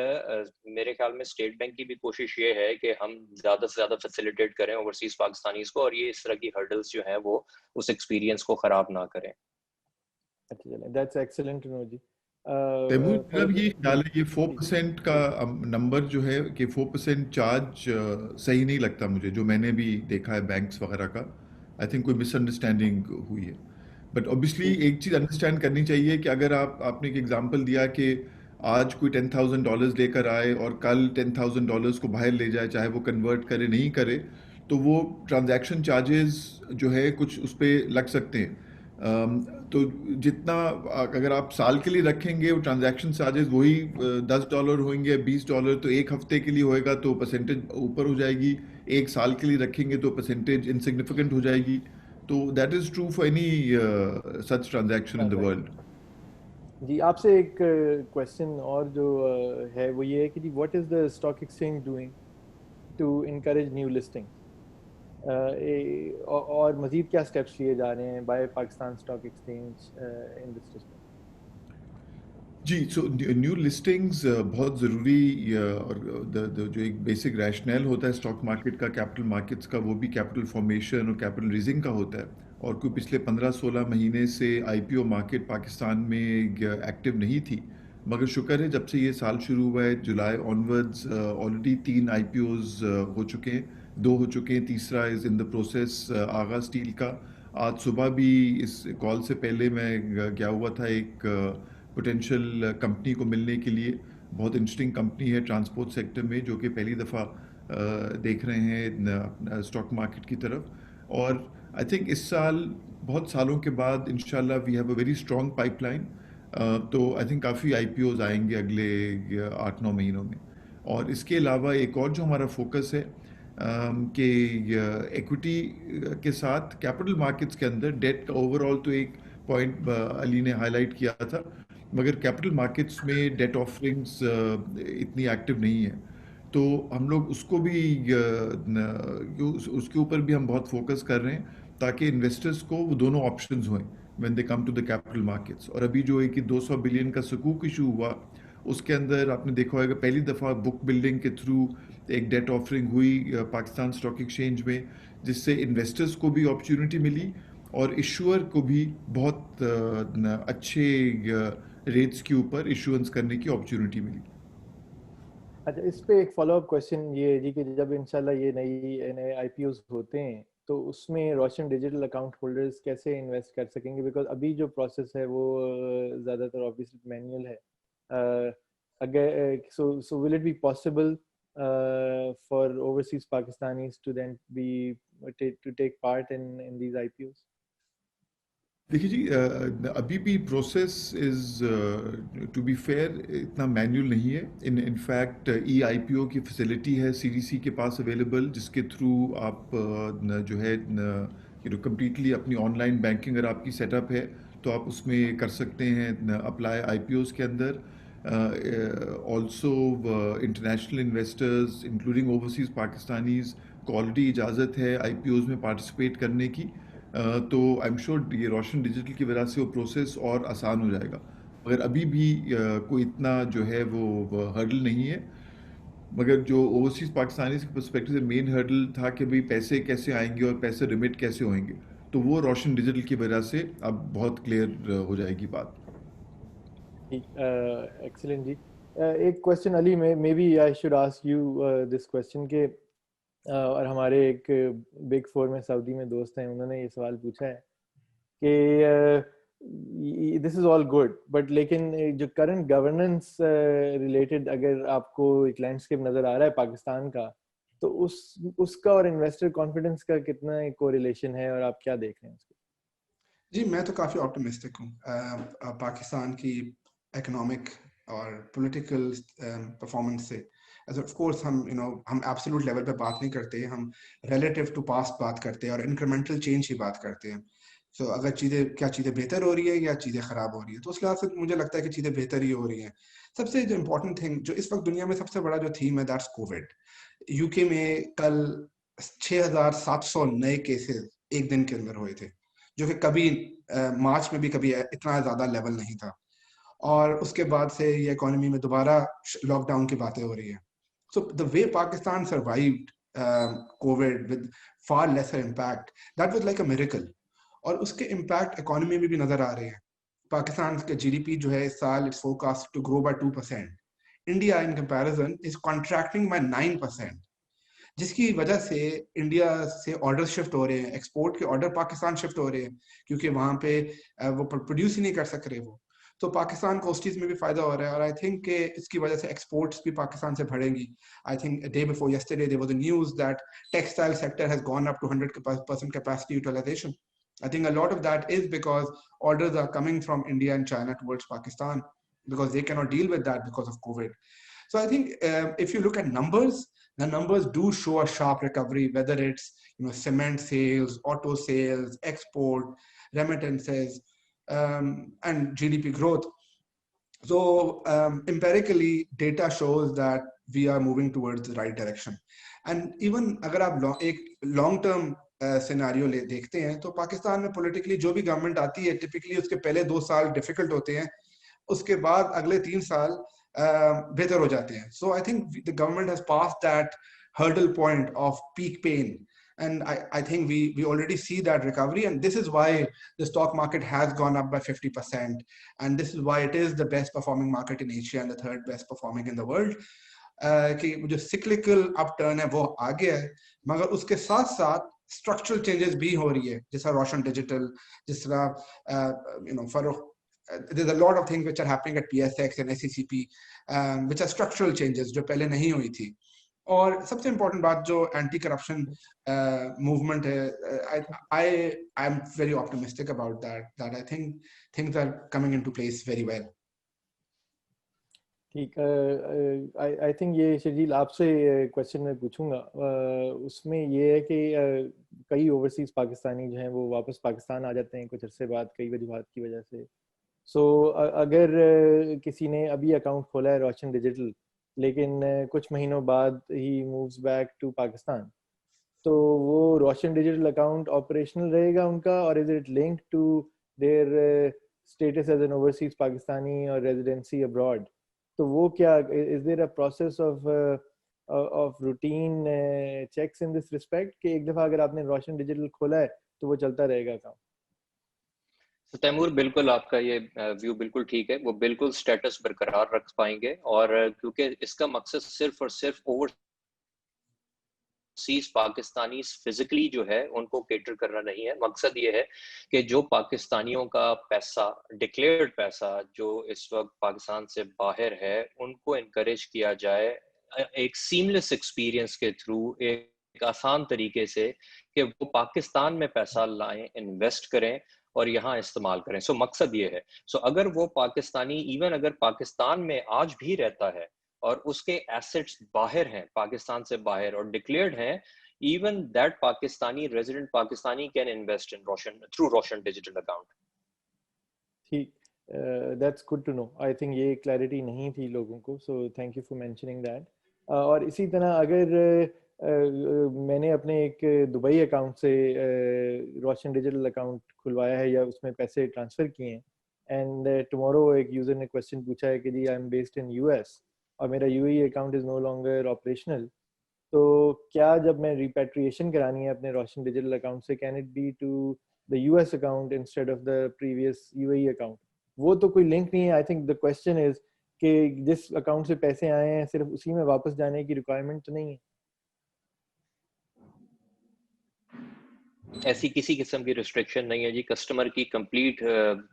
मेरे ख्याल में स्टेट बैंक की भी कोशिश ये है कि हम ज्यादा से ज्यादा फैसिलिटेट करें ओवरसीज पाकिस्तानीज को, और ये इस तरह की हर्डल्स जो हैं वो उस एक्सपीरियंस को खराब ना करें. अच्छा, चलें, दैट्स एक्सीलेंट टू नो जी. तैमूर, मतलब ये ख्याल है, ये 4% का नंबर जो है कि 4% चार्ज सही नहीं लगता मुझे, जो मैंने भी देखा है बैंक्स वगैरह का. आई थिंक कोई मिसअंडरस्टैंडिंग हुई है. बट ऑब्वियसली एक चीज़ अंडरस्टैंड करनी चाहिए कि अगर आपने एक एग्जांपल दिया कि आज कोई $10,000 लेकर आए और कल $10,000 को बाहर ले जाए, चाहे वो कन्वर्ट करे नहीं करे, तो वो ट्रांजैक्शन चार्जेस जो है कुछ उस पर लग सकते हैं. तो जितना अगर आप साल के लिए रखेंगे वो ट्रांजैक्शन चार्जेस वही $10 होंगे, $20, तो एक हफ्ते के लिए होएगा तो परसेंटेज ऊपर हो जाएगी. एक साल के लिए रखेंगे तो परसेंटेज इनसिग्निफिकेंट हो जाएगी. तो that is true for any such transaction in the world. जी आपसे एक क्वेश्चन और जो है वो ये है कि जी what is the stock exchange doing to encourage new listing, और मजीद क्या स्टेप्स लिए जा रहे हैं by Pakistan stock exchange in this respect? जी, सो न्यू लिस्टिंग्स बहुत ज़रूरी, और जो एक बेसिक रैशनल होता है स्टॉक मार्केट का, कैपिटल मार्केट्स का, वो भी कैपिटल फॉर्मेशन और कैपिटल रेजिंग का होता है. और कोई पिछले 15-16 महीने से आईपीओ मार्केट पाकिस्तान में एक्टिव नहीं थी, मगर शुक्र है जब से ये साल शुरू हुआ है जुलाई ऑनवर्ड्स ऑलरेडी 3 आईपीओज हो चुके हैं, 2 हो चुके हैं, तीसरा is in the process. Agha steel का आज सुबह भी इस कॉल से पहले मैं गया हुआ था एक पोटेंशियल कंपनी को मिलने के लिए. बहुत इंटरेस्टिंग कंपनी है ट्रांसपोर्ट सेक्टर में, जो कि पहली दफ़ा देख रहे हैं स्टॉक मार्केट की तरफ. और आई थिंक इस साल बहुत सालों के बाद इंशाल्लाह we have a very strong pipeline. तो आई थिंक काफ़ी आईपीओज आएंगे अगले 8-9 महीनों में. और इसके अलावा एक और जो हमारा फोकस है कि इक्विटी के साथ कैपिटल मार्केट्स के अंदर डेट का ओवरऑल, तो एक पॉइंट अली ने हाईलाइट किया था, मगर कैपिटल मार्केट्स में डेट ऑफरिंग्स इतनी एक्टिव नहीं है. तो हम लोग उसको भी उसके ऊपर भी हम बहुत फोकस कर रहे हैं ताकि इन्वेस्टर्स को वो दोनों ऑप्शंस हों when they come to the capital markets. और अभी जो है कि 200 बिलियन का सकूक इशू हुआ, उसके अंदर आपने देखा होगा पहली दफ़ा बुक बिल्डिंग के थ्रू एक डेट ऑफरिंग हुई पाकिस्तान स्टॉक एक्सचेंज में, जिससे इन्वेस्टर्स को भी अपॉर्चुनिटी मिली और इशूअर को भी बहुत अच्छे रेट्स के ऊपर इशुएंस करने की अपॉर्चुनिटी मिली. अच्छा, इस पे एक फॉलो अप क्वेश्चन ये है जी कि जब इंशाल्लाह ये नए आईपीओज होते हैं तो उसमें रोशन डिजिटल अकाउंट होल्डर्स कैसे इन्वेस्ट कर सकेंगे? बिकॉज अभी जो प्रोसेस है वो ज़्यादातर ऑब्वियसली मैनुअल है. अगर so will it be possible for overseas Pakistanis to then be to take part in these IPOs? देखिए जी, अभी भी process is to be fair इतना मैनुअल नहीं है. इनफैक्ट ई आईपीओ की फैसिलिटी है सीडीसी के पास अवेलेबल, जिसके थ्रू आप जो है कम्प्लीटली अपनी ऑनलाइन बैंकिंग अगर आपकी सेटअप है तो आप उसमें कर सकते हैं अप्लाई IPOs के अंदर. Also international investors including overseas Pakistanis को ऑलरेडी इजाज़त है IPOs में पार्टिसिपेट करने की. तो आई एम श्योर ये रोशन डिजिटल की वजह से वो प्रोसेस और आसान हो जाएगा. मगर अभी भी कोई इतना जो है वो हर्डल नहीं है. मगर जो ओवरसीज़ पाकिस्तानी के पर्सपेक्टिव से मेन हर्डल था कि भाई पैसे कैसे आएंगे और पैसे रिमिट कैसे होंगे, तो वो रोशन डिजिटल की वजह से अब बहुत क्लियर हो जाएगी बात. एक्सीलेंट जी. एक question Ali, maybe I should ask you this question के और हमारे एक बिग फोर में सऊदी में दोस्त हैं, उन्होंने ये सवाल पूछा है कि this is all good but लेकिन जो करंट गवर्नेंस रिलेटेड अगर आपको एक लैंडस्केप नजर आ रहा है पाकिस्तान का, तो उसका और इन्वेस्टर कॉन्फिडेंस का कितना कोरिलेशन है और आप क्या देख रहे हैं उसको? जी, मैं तो काफ़ी ऑप्टिमिस्टिक हूँ पाकिस्तान की इकोनॉमिक और पॉलिटिकल परफॉर्मेंस से. ऑफ कोर्स हम हम एब्सोल्यूट लेवल पे बात नहीं करते, हम रिलेटिव टू पास्ट बात करते हैं और इंक्रीमेंटल चेंज ही बात करते हैं. सो अगर क्या चीज़ें बेहतर हो रही है या चीज़ें ख़राब हो रही है, तो उसके हिसाब से मुझे लगता है कि चीज़ें बेहतर ही हो रही हैं. सबसे जो इम्पोर्टेंट थिंग जो इस वक्त दुनिया में सबसे बड़ा जो थीम है, दैट्स कोविड. यूके में कल 6,700 नए केसेस एक दिन के अंदर हुए थे, जो कि कभी मार्च में भी कभी इतना ज़्यादा लेवल नहीं था. और उसके बाद से ये इकोनॉमी में दोबारा लॉकडाउन की बातें हो रही है. So the way Pakistan survived covid with far lesser impact, that was like a miracle. और उसके इम्पैक्ट इकोनॉमी में भी नजर आ रहे हैं. पाकिस्तान के जीडीपी जो है इस साल it's forecast to grow by 2%. India in comparison is contracting by 9%, जिसकी वजह से इंडिया से ऑर्डर शिफ्ट हो रहे हैं, एक्सपोर्ट के ऑर्डर पाकिस्तान शिफ्ट हो रहे हैं, क्योंकि वहां पे वो प्रोड्यूस ही नहीं कर सक रहे वो. तो पाकिस्तान को उस चीज में भी फायदा हो रहा है. और आई थिंक कि इसकी वजह से एक्सपोर्ट्स भी पाकिस्तान से बढ़ेंगी. I think day before yesterday there was a news that textile sector has gone up to 100% capacity utilisation. I think a lot of that is because orders are coming from India and China towards Pakistan because they cannot deal with that because of COVID. So I think if you look at numbers, the numbers do show a sharp recovery, whether it's cement sales, auto sales, export, remittances, and GDP growth. So empirically, data shows that we are moving towards the right direction. And even अगर आप एक long term scenario देखते हैं, तो पाकिस्तान में politically जो भी government आती है, टिपिकली उसके पहले 2 साल डिफिकल्ट होते हैं, उसके बाद अगले 3 साल बेहतर हो जाते हैं. So I think the government has passed that hurdle point of peak pain, and I think we already see that recovery, and this is why the stock market has gone up by 50%, and this is why it is the best performing market in Asia and the third best performing in the world. कि जो cyclical upturn है वो आ गया है, मगर उसके साथ साथ स्ट्रक्चरल चेंजेस भी हो रही है, जैसा रोशन डिजिटल, जिस तरह Farrukh, there's a lot of things which are happening at PSX and SECP, which are structural changes जो पहले नहीं हुई थी. और सबसे इम्पोर्टेंट बात जो एंटी करप्शन मूवमेंट है, I am very optimistic about that I think things are coming into place very well. ठीक, आई थिंक ये शर्जील आपसे क्वेश्चन मैं पूछूंगा, उसमें ये है कि कई ओवरसीज पाकिस्तानी जो हैं वो वापस पाकिस्तान आ जाते हैं कुछ अरसे बाद कई वजूहात की वजह से. सो अगर किसी ने अभी अकाउंट खोला है रोशन डिजिटल, लेकिन कुछ महीनों बाद ही मूव्स बैक टू पाकिस्तान, तो वो रोशन डिजिटल अकाउंट ऑपरेशनल रहेगा उनका, और is it linked to their status as an overseas Pakistani और रेजिडेंसी अब्रॉड? तो वो क्या, is there a process of routine checks in this respect कि एक दफा अगर आपने रोशन डिजिटल खोला है तो वो चलता रहेगा अकाउंट? तो तैमूर, बिल्कुल आपका ये व्यू बिल्कुल ठीक है, वो बिल्कुल स्टेटस बरकरार रख पाएंगे. और क्योंकि इसका मकसद सिर्फ और सिर्फ ओवरसीज पाकिस्तानी फिजिकली जो है उनको केटर करना नहीं है. मकसद ये है कि जो पाकिस्तानियों का पैसा, डिक्लेयर्ड पैसा जो इस वक्त पाकिस्तान से बाहर है, उनको इनकरेज किया जाए एक सीमलेस एक्सपीरियंस के थ्रू, एक आसान तरीके से, कि वो पाकिस्तान में पैसा लाएं, इन्वेस्ट करें और यहाँ इस्तेमाल करें. सो मकसद ये है. सो अगर वो पाकिस्तानी इवन अगर पाकिस्तान में आज भी रहता है और उसके एसेट्स बाहर हैं, पाकिस्तान से बाहर और डिक्लेयर्ड हैं, even that Pakistani resident Pakistani can invest in Roshan through Roshan digital account. ठीक, that's good to know. I think ये क्लैरिटी नहीं थी लोगों को, so thank you for mentioning that. और इसी तरह अगर मैंने अपने एक दुबई अकाउंट से रोशन डिजिटल अकाउंट खुलवाया है या उसमें पैसे ट्रांसफ़र किए हैं, एंड टुमारो एक यूज़र ने क्वेश्चन पूछा है कि जी I am based in US और मेरा UAE account is no longer operational, तो क्या जब मैं रिपैट्रिएशन करानी है अपने रोशन डिजिटल अकाउंट से, can it be to the US account instead of the previous UAE account? वो तो कोई लिंक नहीं है। I think the question is कि जिस अकाउंट से पैसे आए हैं सिर्फ उसी में वापस जाने की रिक्वायरमेंट तो नहीं है। ऐसी किसी किस्म की रिस्ट्रिक्शन नहीं है जी, कस्टमर की कंप्लीट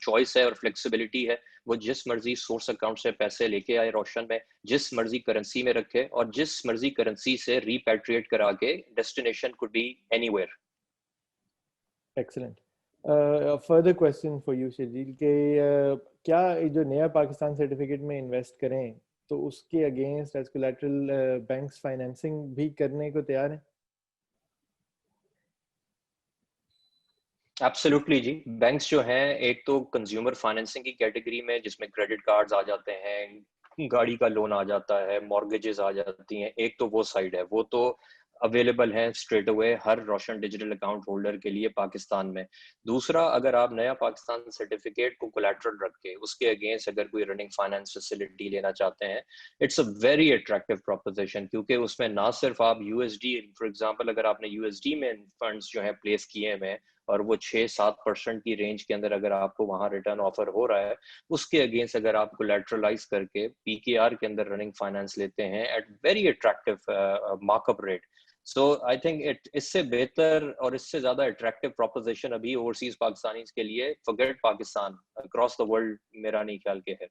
चॉइस है और फ्लेक्सिबिलिटी है। वो जिस मर्जी सोर्स अकाउंट से पैसे लेके आए रोशन में, जिस मर्जी करेंसी में रखे और जिस मर्जी करेंसी से रिपैट्रिएट करा के destination could be anywhere. Excellent. Further question for you Sharjeel के क्या जो नया पाकिस्तान सर्टिफिकेट में इन्वेस्ट करें तो उसके against as collateral banks financing भी करने को तैयार हैं? एब्सोल्युटली जी, बैंक्स जो हैं एक तो कंज्यूमर फाइनेंसिंग की कैटेगरी में जिसमें क्रेडिट कार्ड्स आ जाते हैं, गाड़ी का लोन आ जाता है, मॉर्गेजेस आ जाती हैं, एक तो वो साइड है, वो तो अवेलेबल है स्ट्रेट अवे हर रोशन डिजिटल अकाउंट होल्डर के लिए पाकिस्तान में। दूसरा, अगर आप नया पाकिस्तान सर्टिफिकेट को कोलैटरल रख के उसके अगेंस्ट अगर कोई रनिंग फाइनेंस फैसिलिटी लेना चाहते हैं, it's a very attractive proposition, क्योंकि उसमें ना सिर्फ आप यूएसडी, फॉर एग्जांपल अगर आपने यूएसडी में फंड्स जो है प्लेस किए हुए और वो 6-7% की रेंज के अंदर अगर आपको वहां रिटर्न ऑफर हो रहा है, उसके अगेंस्ट अगर आप कोलैटरलाइज करके पीकेआर के अंदर रनिंग फाइनेंस लेते हैं at very attractive markup rate, so I think इससे बेहतर और इससे ज्यादा अट्रैक्टिव प्रोपोजिशन अभी ओवरसीज पाकिस्तानीज के लिए, forget Pakistan, across the world मेरा नहीं ख्याल के है।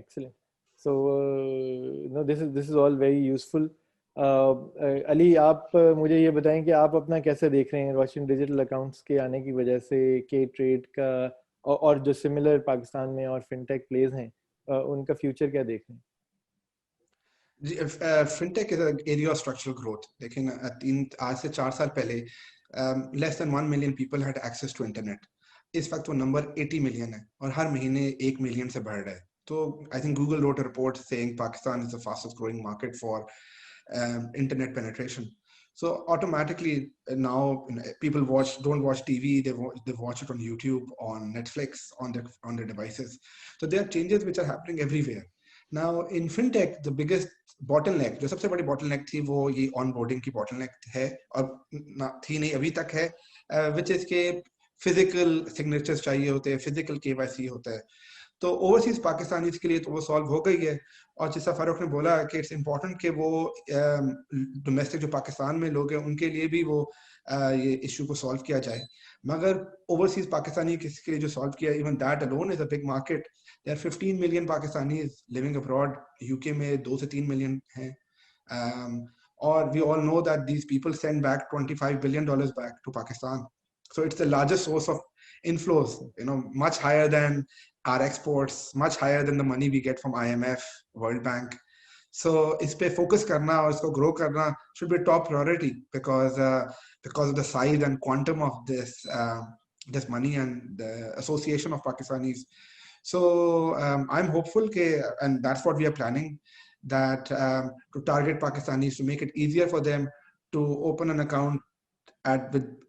Excellent. So no, this is all very useful. Ali, आप मुझे ये बताएं कि आप अपना कैसे देख रहे हैं रोशन डिजिटल अकाउंट्स के आने की वजह से के ट्रेड का और जो सिमिलर पाकिस्तान में और फिनटेक प्लेस हैं उनका फ्यूचर क्या देख रहे हैं? Fintech is an area of structural growth. लेकिन आज से 4 साल पहले less than 1 million people had access to internet. इस वक्त वो नंबर 80 मिलियन है और हर महीने 1 मिलियन से बढ़ रहा है। तो I think Google wrote a report saying Pakistan is the fastest growing market for internet penetration. So automatically now people don't watch TV, they watch it on YouTube, on Netflix, on their devices. So there are changes which are happening everywhere. Now in fintech the biggest bottleneck, जो सबसे बड़ी bottleneck थी वो ये onboarding की bottleneck है और थी नहीं अभी तक है, which is के physical signatures चाहिए होते हैं, physical KYC होता है। तो ओवरसीज पाकिस्तानीज के लिए तो वो सॉल्व हो गई है। और जैसा फारूक ने बोला कि इट्स इम्पोर्टेंट कि वो डोमेस्टिक जो पाकिस्तान में लोग हैं उनके लिए भी वो ये इशू को सॉल्व किया जाए। मगर ओवरसीज पाकिस्तानी के लिए जो सॉल्व किया, even that alone is a big market. There are 15 million Pakistanis living abroad. UK में 2 से 3 मिलियन हैं। और we all know that these people send back $25 billion back to Pakistan. So it's the largest source of inflows, much higher than our exports, much higher than the money we get from IMF, World Bank. So इस पे focus करना और इसको grow करना should be top priority because of the size and quantum of this money and the association of Pakistanis. So I'm hopeful and that's what we are planning, that to target Pakistanis, to make it easier for them to open an account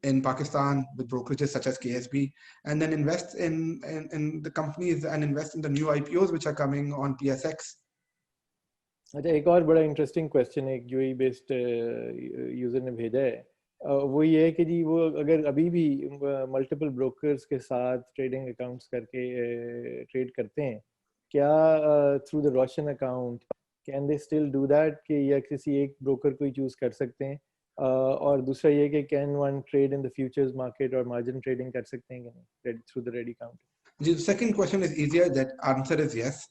in Pakistan with brokerages such as KSB, and then invest in the companies and invest in the new IPOs which are coming on PSX. अच्छा, एक और बड़ा interesting question एक UAE based user ने भेजा है, वो ये है कि जी वो अगर अभी भी मल्टीपल ब्रोकर्स के साथ ट्रेडिंग अकाउंट्स करके ट्रेड करते हैं, क्या through the Roshan account can they still do that, कि या किसी एक ब्रोकर को ही चूज कर सकते हैं? और दूसरा ये कि can one trade in the futures market और मार्जिन ट्रेडिंग कर सकते हैं कि नहीं through the ready count? The second question is easier. That answer is yes,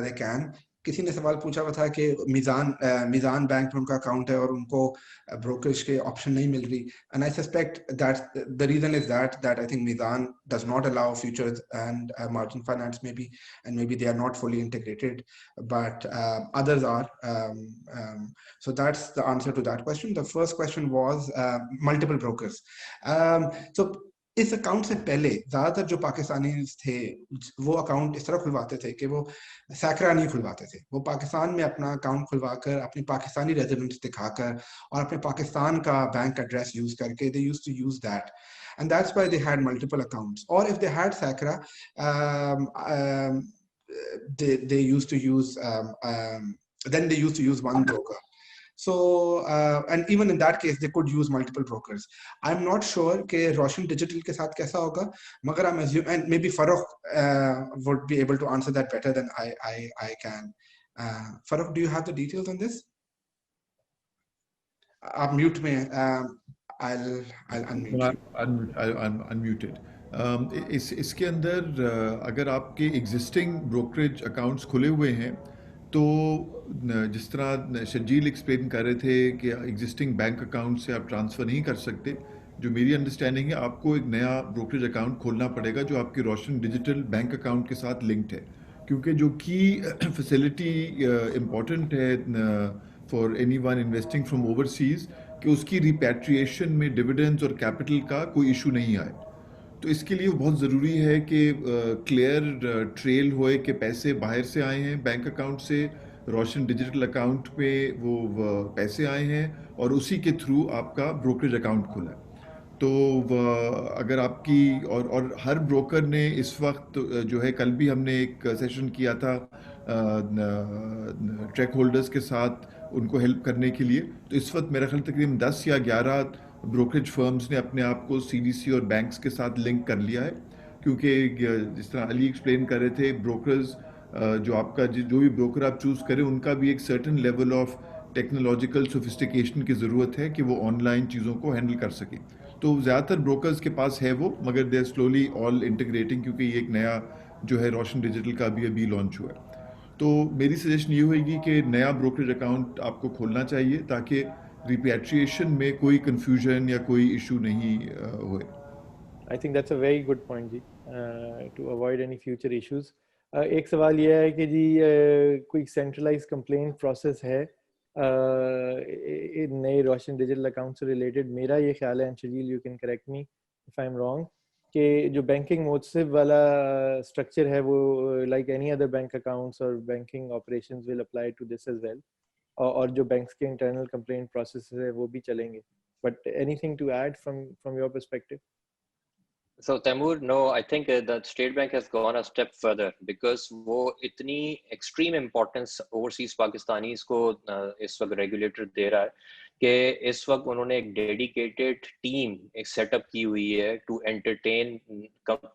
they can. किसी ने सवाल पूछा हुआ था कि मीज़ान बैंक में उनका अकाउंट है और उनको ब्रोकरेज के ऑप्शन नहीं मिल रही, and I suspect that the reason is that I think Mizan does not allow futures and margin finance maybe, and maybe they are not fully integrated, but others are. So that's the answer to that question. The first question was multiple brokers. So इस account से पहले ज्यादातर जो पाकिस्तानी थे वो account इस तरह खुलवाते थे कि वो सैकरा नहीं खुलवाते थे, वो पाकिस्तान में अपना अकाउंट खुलवाकर अपनी पाकिस्तानी रेजिडेंस दिखाकर और अपने पाकिस्तान का बैंक एड्रेस यूज करके they used to use that, and that's why they had multiple accounts. Or if they had Sacra, they used to use then they used to use one broker. So and even in that case they could use multiple brokers. I'm not sure कि Roshan Digital के साथ कैसा होगा, मगर I'm assuming, and maybe Farokh would be able to answer that better than I can. Farokh, do you have the details on this? आप mute में I'll unmute you. I'm unmuted. इसके अंदर अगर आपके एग्जिस्टिंग ब्रोकरेज अकाउंट्स खुले हुए हैं तो जिस तरह शजील एक्सप्लेन कर रहे थे कि एग्जिस्टिंग बैंक अकाउंट से आप ट्रांसफ़र नहीं कर सकते, जो मेरी अंडरस्टैंडिंग है आपको एक नया ब्रोकरेज अकाउंट खोलना पड़ेगा जो आपके रोशन डिजिटल बैंक अकाउंट के साथ लिंक्ड है, क्योंकि जो की फैसिलिटी इम्पॉर्टेंट है for anyone investing from overseas कि उसकी रिपैट्रिएशन में डिविडेंड्स और कैपिटल का कोई इशू नहीं आए। तो इसके लिए बहुत ज़रूरी है कि क्लियर ट्रेल होए कि पैसे बाहर से आए हैं बैंक अकाउंट से, रोशन डिजिटल अकाउंट पे वो पैसे आए हैं और उसी के थ्रू आपका ब्रोकरेज अकाउंट खुला है। तो अगर आपकी और हर ब्रोकर ने इस वक्त जो है, कल भी हमने एक सेशन किया था ट्रैक होल्डर्स के साथ उनको हेल्प करने के लिए, तो इस वक्त मेरा ख्याल तकरीबन 10 या 11 ब्रोकरेज फर्म्स ने अपने आप को सीडीसी और बैंक्स के साथ लिंक कर लिया है, क्योंकि जिस तरह अली एक्सप्लेन कर रहे थे, ब्रोकर्स जो आपका जो भी ब्रोकर आप चूज़ करें उनका भी एक certain level of technological sophistication की ज़रूरत है कि वो ऑनलाइन चीज़ों को हैंडल कर सकें। तो ज़्यादातर ब्रोकर्स के पास है वो, मगर they are slowly all integrating, क्योंकि ये एक नया जो है रोशन डिजिटल का भी अभी लॉन्च हुआ है। तो मेरी सजेशन ये होगी कि नया ब्रोकरेज अकाउंट आपको खोलना चाहिए ताकि रिपैट्रिएशन में कोई कंफ्यूजन या कोई इशू नहीं होए। I think that's a very good point ji, to avoid any future issues. एक सवाल ये है कि जी कोई सेंट्रलाइज कंप्लेंट प्रोसेस है नए रोशन डिजिटल अकाउंट से रिलेटेड? मेरा ये ख्याल है, Shajeel you can correct me if I am wrong, कि जो बैंकिंग मोटिव वाला स्ट्रक्चर है वो like any other bank accounts और banking operations will apply to this as well, और जो बैंक्स के इंटरनल कंप्लेंट प्रोसेस है वो भी चलेंगे। But anything to add from your perspective? So Taimur, no, I think that State Bank has gone a step further because वो इतनी extreme importance overseas Pakistanis को इस वक्त regulator दे रहा है कि इस वक्त उन्होंने एक dedicated team एक setup की हुई है to entertain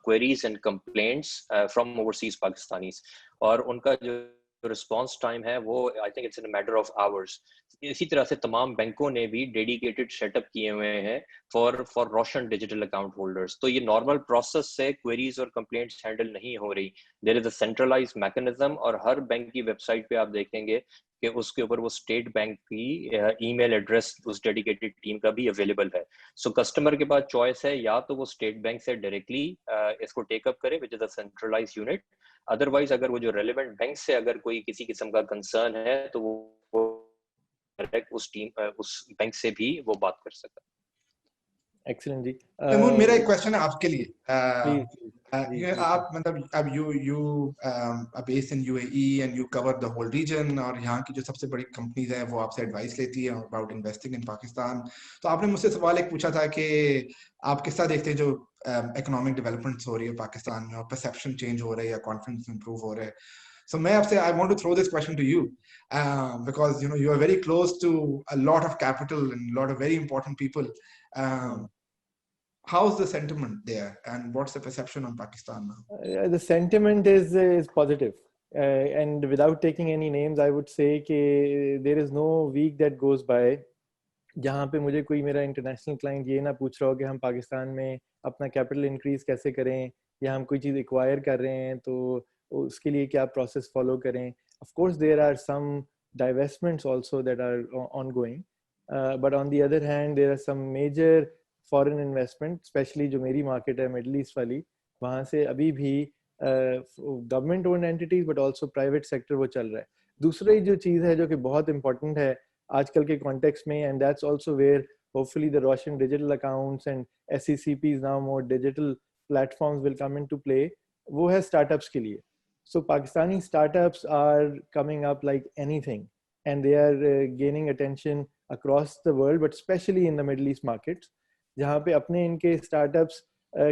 queries and complaints from overseas Pakistanis, और उनका जो रिस्पॉन्स टाइम है वो आई think it's in matter of hours. इसी तरह से तमाम बैंकों ने भी डेडिकेटेड सेटअप किए हुए हैं for Roshan digital account holders. तो ये नॉर्मल प्रोसेस से क्वेरीज और कंप्लेंट्स हैंडल नहीं हो रही, there is a centralised mechanism, और हर बैंक की वेबसाइट पे आप देखेंगे कि उसके ऊपर वो स्टेट बैंक की ईमेल एड्रेस उस डेडिकेटेड टीम का भी अवेलेबल है। सो कस्टमर के पास चॉइस है, या तो वो स्टेट बैंक से डायरेक्टली इसको टेकअप करे which is a centralised unit, otherwise अगर वो जो रेलेवेंट बैंक से अगर कोई किसी किस्म का कंसर्न है तो वो डायरेक्ट उस बैंक से भी वो बात कर सकता है। एक्सीलेंट जी। तैमूर, मेरा एक क्वेश्चन है आपके लिए। आप मतलब अब you are based in UAE and you cover the whole region, और यहाँ की जो सबसे बड़ी कंपनीज हैं वो आपसे एडवाइस लेती है about investing in पाकिस्तान। तो आपने मुझसे सवाल एक पूछा था कि आप किस तरह देखते हैं जो इकोनॉमिक डेवलपमेंट्स हो रही है पाकिस्तान में और परसेप्शन चेंज हो रहा है या कॉन्फिडेंस इंप्रूव हो रहा है। So मैं आपसे I want to throw this question to you because you are very close to a lot of capital and a lot of very important people. How's the sentiment there, and what's the perception on Pakistan now? The sentiment is positive, and without taking any names, I would say that there is no week that goes by जहाँ पे मुझे कोई मेरा international client ये ना पूछ रहा हो कि हम पाकिस्तान में अपना कैपिटल इंक्रीज कैसे करें, या हम कोई चीज़ एक्वायर कर रहे हैं तो उसके लिए क्या प्रोसेस फॉलो करें। Of course there are some divestments also that are ongoing, but on the other hand there are some major foreign investment, especially जो मेरी मार्केट है मिडल ईस्ट वाली, वहाँ से अभी भी government owned entities but also private sector वो चल रहा है। दूसरी जो चीज़ है जो कि बहुत इंपॉर्टेंट है आजकल के कॉन्टेक्स्ट में, and that's also where hopefully the Roshan digital accounts and SECPs, now more digital platforms will come into play. वो है startups के लिए. So Pakistani startups are coming up like anything, and they are gaining attention across the world, but especially in the Middle East markets, जहाँ पे अपने इनके startups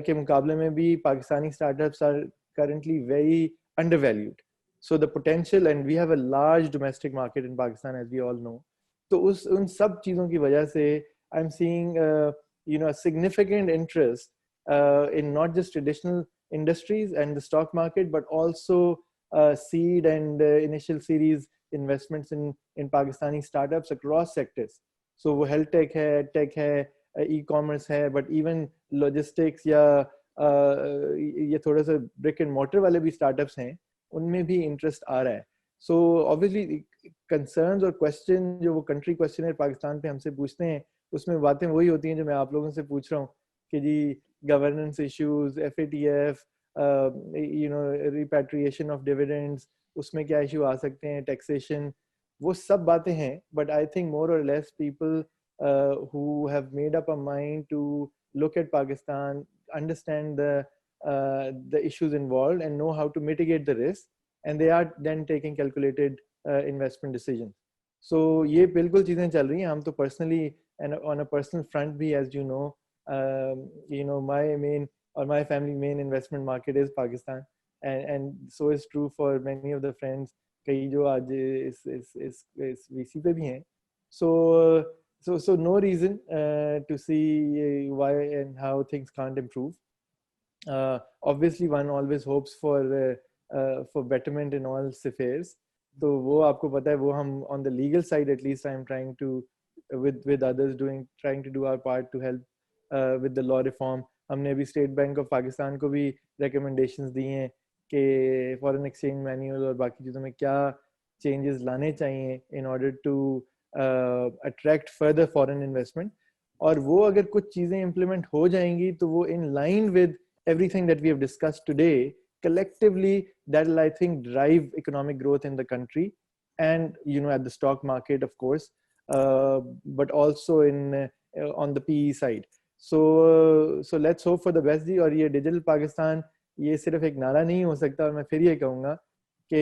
के मुकाबले में भी Pakistani startups are currently very undervalued. So the potential, and we have a large domestic market in Pakistan, as we all know. तो उन सब चीज़ों की वजह से I'm seeing a significant interest in not just traditional industries and the stock market, but also seed and initial series investments in Pakistani startups across sectors. So वो health tech है, tech है, e-commerce है, but even logistics या ये थोड़ा सा brick and mortar वाले भी startups हैं, उनमें भी interest आ रहा है. So obviously concerns और question जो वो country questionnaire पाकिस्तान पे हमसे पूछते हैं, उसमें बातें वही होती हैं जो मैं आप लोगों से पूछ रहा हूँ कि जी governance issues, FATF, repatriation of dividends, उसमें क्या issue आ सकते हैं, taxation, वो सब बातें हैं. But I think more or less people who have made up a mind to look at Pakistan, understand the issues involved and know how to mitigate the risk, and they are then taking calculated investment decisions. So ये बिल्कुल चीजें चल रही हैं. हम तो personally and on a personal front भी, as you know, my main or my family main investment market is Pakistan, and so is true for many of the friends कई जो आज इस VC पे भी हैं. So no reason to see why and how things can't improve. Obviously one always hopes for betterment in all affairs. तो वो आपको पता है, वो हम on the legal side at least I am trying to with others trying to do our part to help with the law reform. हमने अभी state bank of Pakistan को भी recommendations दी हैं कि फॉरेन एक्सचेंज मैनुअल और बाकी चीज़ों में क्या चेंजेस लाने चाहिए in order to attract further foreign investment. और वो अगर कुछ चीज़ें implement हो जाएंगी तो वो in line with everything that we have discussed today, collectively that will, I think, drive economic growth in the country, and at the stock market, of course, but also on the PE side. So let's hope for the best जी. और ये digital Pakistan ये सिर्फ एक नारा नहीं हो सकता, और मैं फिर ये कहूँगा कि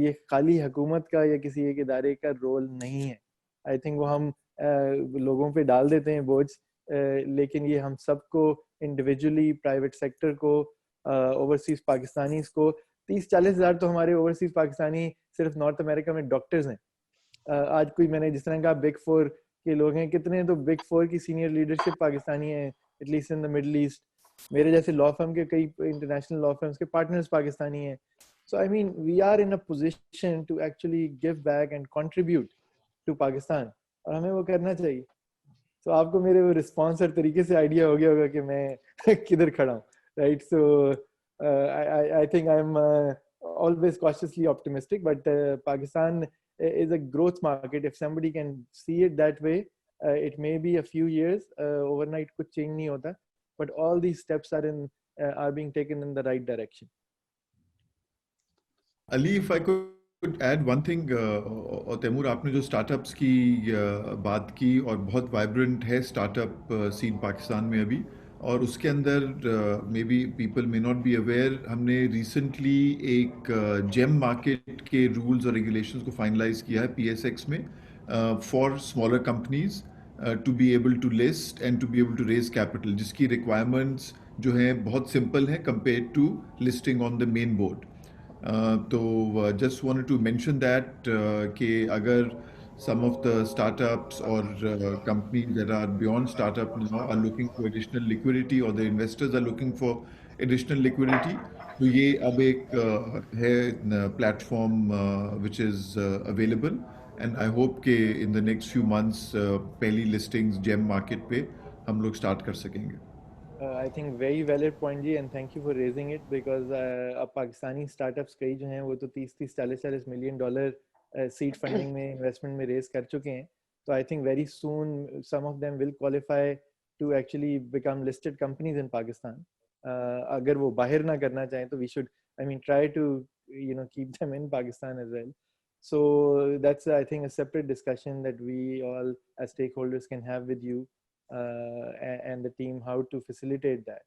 ये खाली हुकूमत का या किसी एक इदारे का रोल नहीं है. आई थिंक वो हम लोगों पे डाल देते हैं बोझ, लेकिन ये हम सबको इंडिविजुअली, प्राइवेट सेक्टर को, ओवरसीज पाकिस्तानीज को, 30-40 हज़ार तो हमारे ओवरसीज पाकिस्तानी सिर्फ नॉर्थ अमेरिका में डॉक्टर्स हैं. आज कोई मैंने जिस तरह कहा बिग 4 के लोग हैं, कितने तो बिग 4 की सीनियर लीडरशिप पाकिस्तानी है, at least in the middle east. मेरे जैसे लॉ फर्म के कई इंटरनेशनल लॉ फर्म्स के पार्टनर्स पाकिस्तानी हैं. So I mean, we are in a position to actually give back and contribute to Pakistan, और हमें वो करना चाहिए. So आपको मेरे वो रिस्पॉन्स और तरीके से आइडिया हो गया होगा कि मैं किधर खड़ा हूँ, right? So I think I'm always cautiously optimistic, but Pakistan is a growth market. If somebody can see it that way, it may be a few years, overnight कुछ change नहीं होता, but all these steps are being taken in the right direction. Ali, if I could add one thing, और तैमूर, आपने जो startups की बात की, और बहुत वाइब्रेंट है स्टार्टअप सीन पाकिस्तान में अभी, और उसके अंदर maybe people may not be aware, हमने रिसेंटली एक जेम मार्केट के रूल्स और रेगुलेशंस को फाइनलाइज किया है PSX में for smaller companies to be able to list and to be able to raise capital, जिसकी रिक्वायरमेंट्स जो हैं बहुत सिंपल हैं compare to listing on the main board. तो just wanted to mention that कि अगर some of the startups or companies that are beyond startup now are looking for additional liquidity, or the investors are looking for additional liquidity, तो ये अब एक है platform which is available, and I hope कि in the next few months पहली listings gem market पे हम लोग start कर सकेंगे. I think very valid point ji, and thank you for raising it, because अब पाकिस्तानी startups कई जो हैं वो तो 30-40 million dollar seed funding में investment में raise कर चुके हैं. So I think very soon some of them will qualify to actually become listed companies in Pakistan. अगर वो बाहर ना करना चाहें तो we should, I mean, try to keep them in Pakistan as well. So that's, I think, a separate discussion that we all as stakeholders can have with you and the team, how to facilitate that.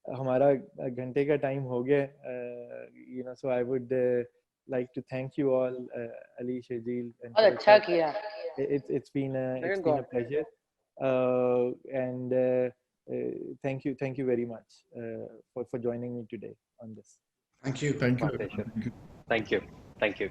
हमारा घंटे का time हो गया, so I would like to thank you all, Ali, Shajil, and अच्छा किया. it's been a pleasure, and thank you very much for joining me today on this. Thank you. Thank you. My pleasure. Thank you.